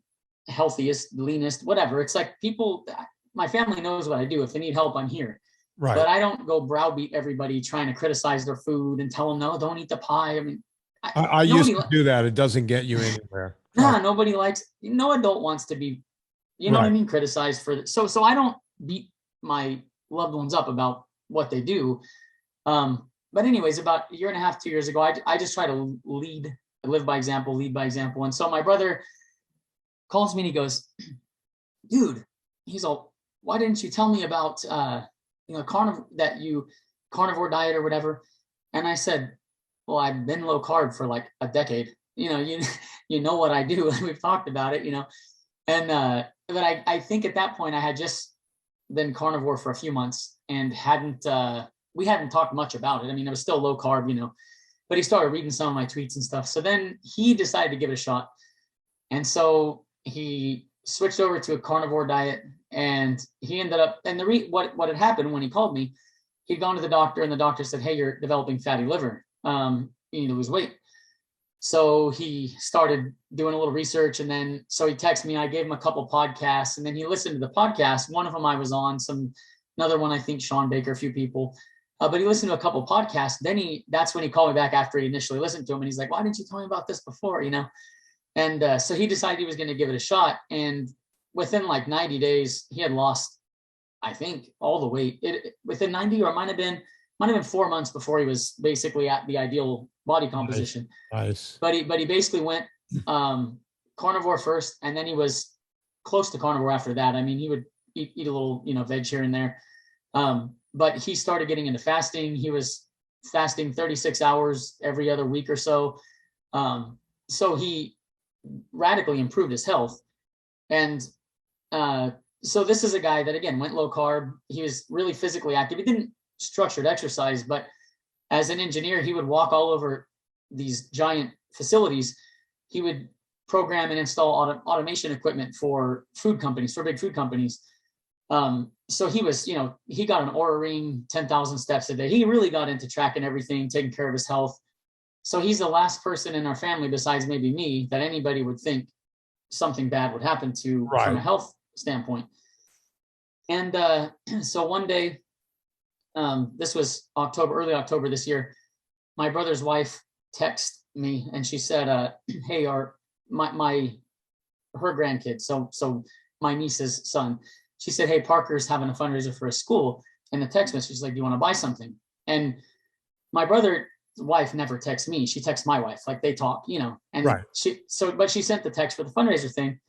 healthiest, leanest, whatever. It's like my family knows what I do. If they need help, I'm here. Right. But I don't go browbeat everybody trying to criticize their food and tell them, no, don't eat the pie. I mean, I used to do that. It doesn't get you anywhere. Nobody likes, no adult wants to be, know what I mean, criticized for it. So I don't beat my loved ones up about what they do. But anyways, about a year and a half, 2 years ago, I just try to live by example, lead by example. And so my brother calls me and he goes, dude, he's all, why didn't you tell me about, carnivore diet or whatever? And I said, well, I've been low carb for like a decade. You know what I do. We've talked about it, and, but I think at that point I had just been carnivore for a few months and we hadn't talked much about it. I mean, it was still low carb, but he started reading some of my tweets and stuff. So then he decided to give it a shot. And so he switched over to a carnivore diet, and he ended up, and what had happened when he called me, he'd gone to the doctor, and the doctor said, hey, you're developing fatty liver. You need to lose weight. So he started doing a little research, and then, so he texted me, I gave him a couple podcasts, and then he listened to the podcast. One of them I was on, another one, I think Sean Baker, a few people, but he listened to a couple podcasts. Then that's when he called me back after he initially listened to him. And he's like, why didn't you tell me about this before? And so he decided he was going to give it a shot. And within like 90 days, he had lost, I think, all the weight. Within 90, or it might have been 4 months before he was basically at the ideal body composition. Nice. But he basically went carnivore first, and then he was close to carnivore after that. I mean, he would eat a little, veg here and there. But he started getting into fasting. He was fasting 36 hours every other week or so. So he radically improved his health. And so this is a guy that, again, went low carb. He was really physically active. He didn't structured exercise, but as an engineer, he would walk all over these giant facilities. He would program and install automation equipment for food companies, for big food companies. So he was, he got an Oura Ring, 10,000 steps a day. He really got into tracking everything, taking care of his health. So he's the last person in our family, besides maybe me, that anybody would think something bad would happen to from a health standpoint. And so one day, this was early October this year, my brother's wife texted me, and she said, hey, her grandkid, so my niece's son, she said, hey, Parker's having a fundraiser for his school. And the text message, she's like, do you want to buy something? And my brother's wife never texts me. She texts my wife, like they talk, and right. But she sent the text for the fundraiser thing.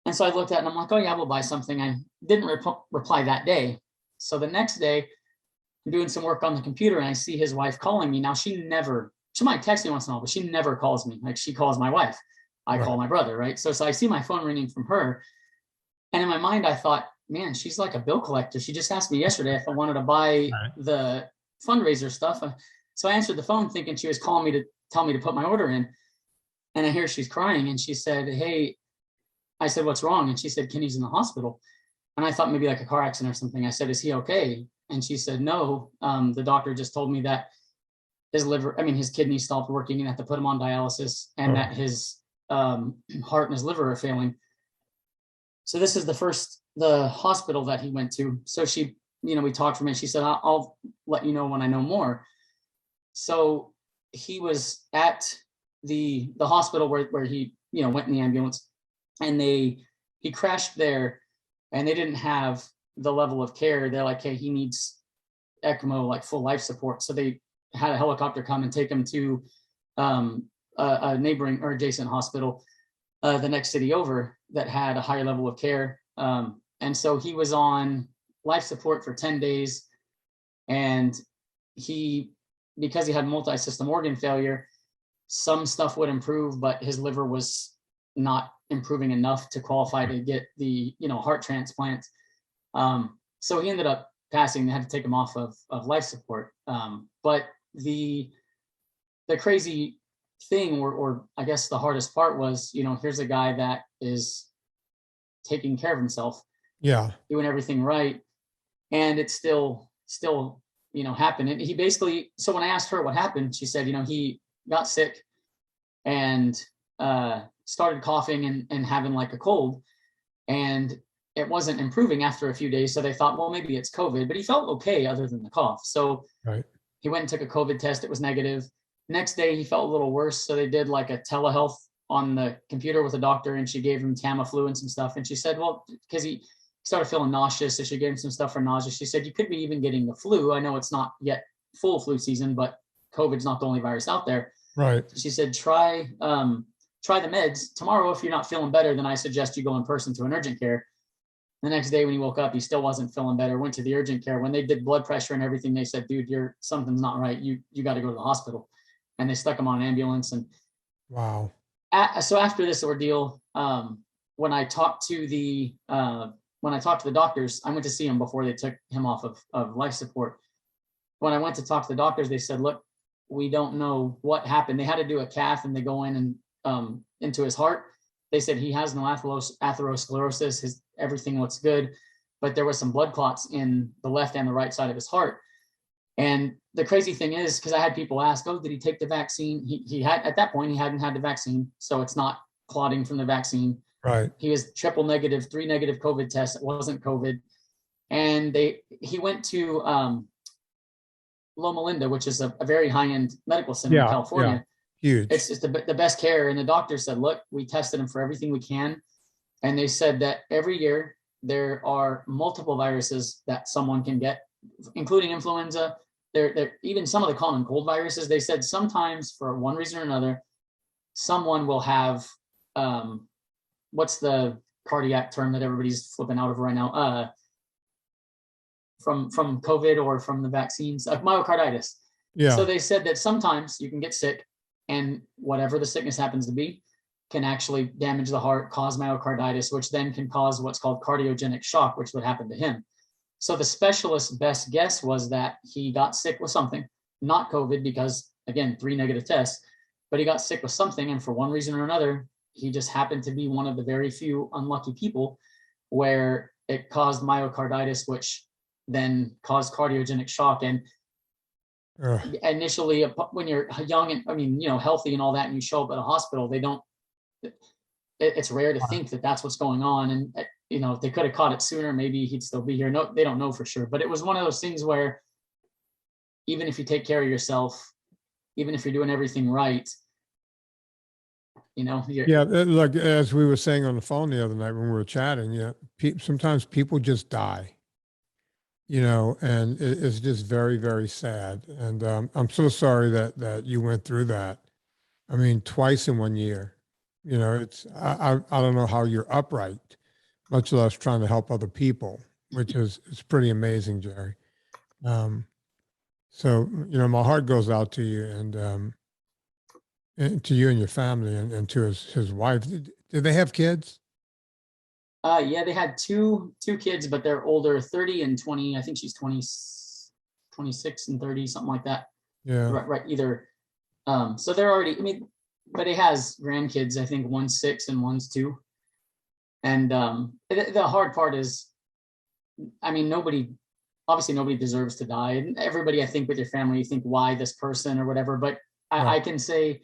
And so I looked at it and I'm like, oh yeah, we'll buy something. I didn't reply that day. So the next day I'm doing some work on the computer, and I see his wife calling me. Now she might text me once in a while, but she never calls me. Like, she calls my wife. I call my brother, right? So I see my phone ringing from her. And in my mind, I thought, man, she's like a bill collector. She just asked me yesterday if I wanted to buy the fundraiser stuff. So I answered the phone thinking she was calling me to tell me to put my order in. And I hear she's crying, and she said, hey, I said, what's wrong? And she said, Kenny's in the hospital. And I thought maybe like a car accident or something. I said, is he okay? And she said, no, the doctor just told me that his kidneys stopped working and had to put him on dialysis, and that his heart and his liver are failing. So this is the hospital that he went to. So she, we talked for a minute. She said, I'll let you know when I know more. So he was at the hospital where he, went in the ambulance, and he crashed there, and they didn't have the level of care. They're like, hey, he needs ECMO, like full life support. So they had a helicopter come and take him to a neighboring or adjacent hospital the next city over that had a higher level of care. And so he was on life support for 10 days. And because he had multi-system organ failure, some stuff would improve, but his liver was not improving enough to qualify to get the, heart transplant. So he ended up passing. They had to take him off of life support. But the crazy thing, or I guess the hardest part was, here's a guy that is taking care of himself, doing everything right, and it's still happened. And he basically, so when I asked her what happened, she said, he got sick and started coughing and having like a cold, and it wasn't improving after a few days. So they thought, well, maybe it's COVID, but he felt okay other than the cough. So he went and took a COVID test. It was negative. Next day, he felt a little worse. So they did like a telehealth on the computer with a doctor, and she gave him Tamiflu and some stuff. And she said, well, because he started feeling nauseous, so she gave him some stuff for nausea. She said, you could be even getting the flu. I know it's not yet full flu season, but COVID's not the only virus out there. Right. She said, try the meds. Tomorrow, if you're not feeling better, then I suggest you go in person to an urgent care. The next day when he woke up, he still wasn't feeling better, went to the urgent care. When they did blood pressure and everything, they said, dude, something's not right. You got to go to the hospital. and they stuck him on an ambulance. And Wow. so after this ordeal, when I talked to the doctors, I went to see him before they took him off of life support. When I went to talk to the doctors, they said, look, we don't know what happened. They had to do a cath, and they go in and into his heart. They said he has no atherosclerosis. Everything looks good, but there was some blood clots in the left and the right side of his heart. And the crazy thing is, because I had people ask, oh, did he take the vaccine? He had, at that point, he hadn't had the vaccine, so it's not clotting from the vaccine. Right. He was triple negative, 3 negative COVID tests. It wasn't COVID. And he went to Loma Linda, which is a very high-end medical center in California. Yeah. Huge. It's just the best care. And the doctor said, look, we tested him for everything we can. And they said that every year there are multiple viruses that someone can get, including influenza. There even some of the common cold viruses. They said sometimes, for one reason or another, someone will have what's the cardiac term that everybody's flipping out of right now? From COVID or from the vaccines, myocarditis. Yeah. So they said that sometimes you can get sick, and whatever the sickness happens to be can actually damage the heart, cause myocarditis, which then can cause what's called cardiogenic shock, which would happen to him. So the specialist's best guess was that he got sick with something, not COVID, because again, 3 negative tests, but he got sick with something. And for one reason or another, he just happened to be one of the very few unlucky people where it caused myocarditis, which then caused cardiogenic shock. And initially, when you're young and healthy and all that, and you show up at a hospital, it's rare to think that that's what's going on. And if they could have caught it sooner, maybe he'd still be here. No, they don't know for sure. But it was one of those things where even if you take care of yourself, even if you're doing everything right, look, as we were saying on the phone the other night when we were chatting, sometimes people just die, and it's just very, very sad. And I'm so sorry that you went through that. I mean, twice in 1 year. I don't know how you're upright, much less trying to help other people, which is pretty amazing, Jerry. So my heart goes out to you and to you and your family and to his wife. Did they have kids? Yeah, they had two kids, but they're older, 30 and 20. I think she's 26 and 30, something like that. Yeah. Right. Either. So they're already, but it has grandkids. I think one's 6 and one's 2. And the hard part is, nobody deserves to die. And everybody, I think, with your family, you think, why this person or whatever. But I can say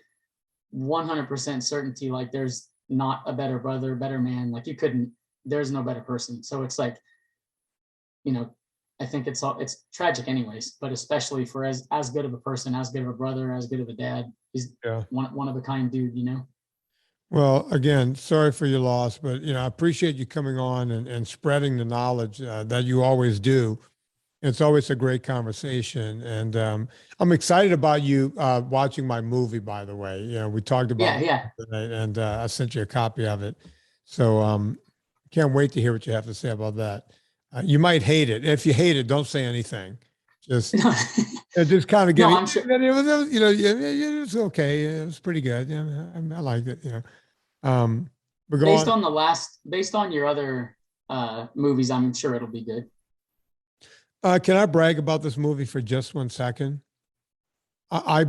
100% certainty, like there's not a better brother, better man. Like there's no better person. So it's like, I think it's tragic anyways, but especially for as good of a person, as good of a brother, as good of a dad. He's one of a kind dude, Well, again, sorry for your loss, but I appreciate you coming on and spreading the knowledge that you always do. It's always a great conversation, and I'm excited about you watching my movie. By the way, we talked about it tonight, and I sent you a copy of it. So can't wait to hear what you have to say about that. You might hate it. If you hate it, don't say anything. Just kind of get. No, sure. It was okay. It was pretty good. I liked it. But based on your other movies, I'm sure it'll be good. Can I brag about this movie for just 1 second? I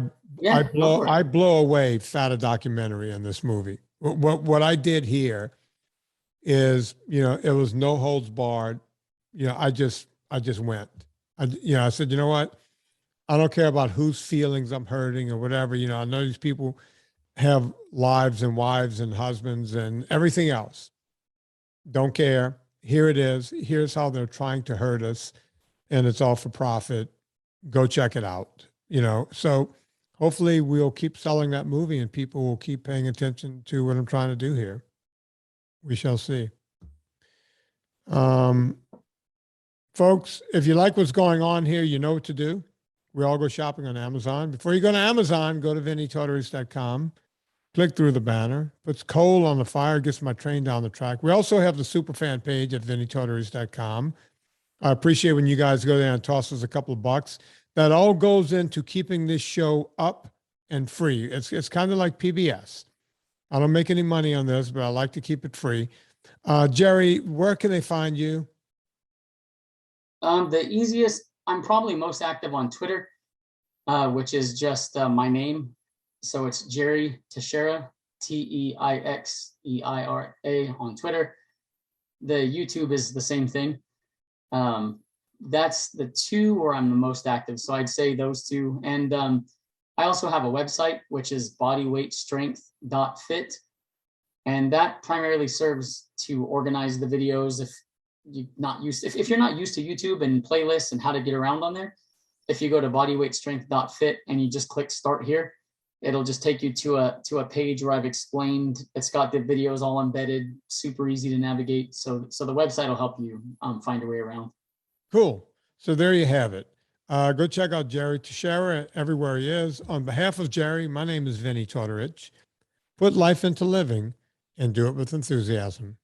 blow away fat a documentary in this movie. What I did here is, it was no holds barred. I just went. I said, you know what? I don't care about whose feelings I'm hurting or whatever. I know these people have lives and wives and husbands and everything else. Don't care. Here it is. Here's how they're trying to hurt us. And it's all for profit. Go check it out. So hopefully we'll keep selling that movie and people will keep paying attention to what I'm trying to do here. We shall see. Folks, if you like what's going on here, you know what to do. We all go shopping on Amazon. Before you go to Amazon, go to VinnieTartaruce.com. Click through the banner. Puts coal on the fire, gets my train down the track. We also have the superfan page at VinnieTartaruce.com. I appreciate when you guys go there and toss us a couple of bucks. That all goes into keeping this show up and free. It's kind of like PBS. I don't make any money on this, but I like to keep it free. Jerry, where can they find you? The easiest, I'm probably most active on Twitter, which is just my name. So it's Jerry Teixeira, Teixeira on Twitter. The YouTube is the same thing. That's the two where I'm the most active. So I'd say those two. And I also have a website, which is bodyweightstrength.fit. And that primarily serves to organize the videos. If you're not used to YouTube and playlists and how to get around on there, if you go to bodyweightstrength.fit and you just click start here, it'll just take you to a page where I've explained. It's got the videos all embedded, super easy to navigate. So the website will help you find your way around. Cool. So there you have it. Go check out Jerry Teixeira everywhere he is. On behalf of Jerry, my name is Vinnie Tortorich. Put life into living and do it with enthusiasm.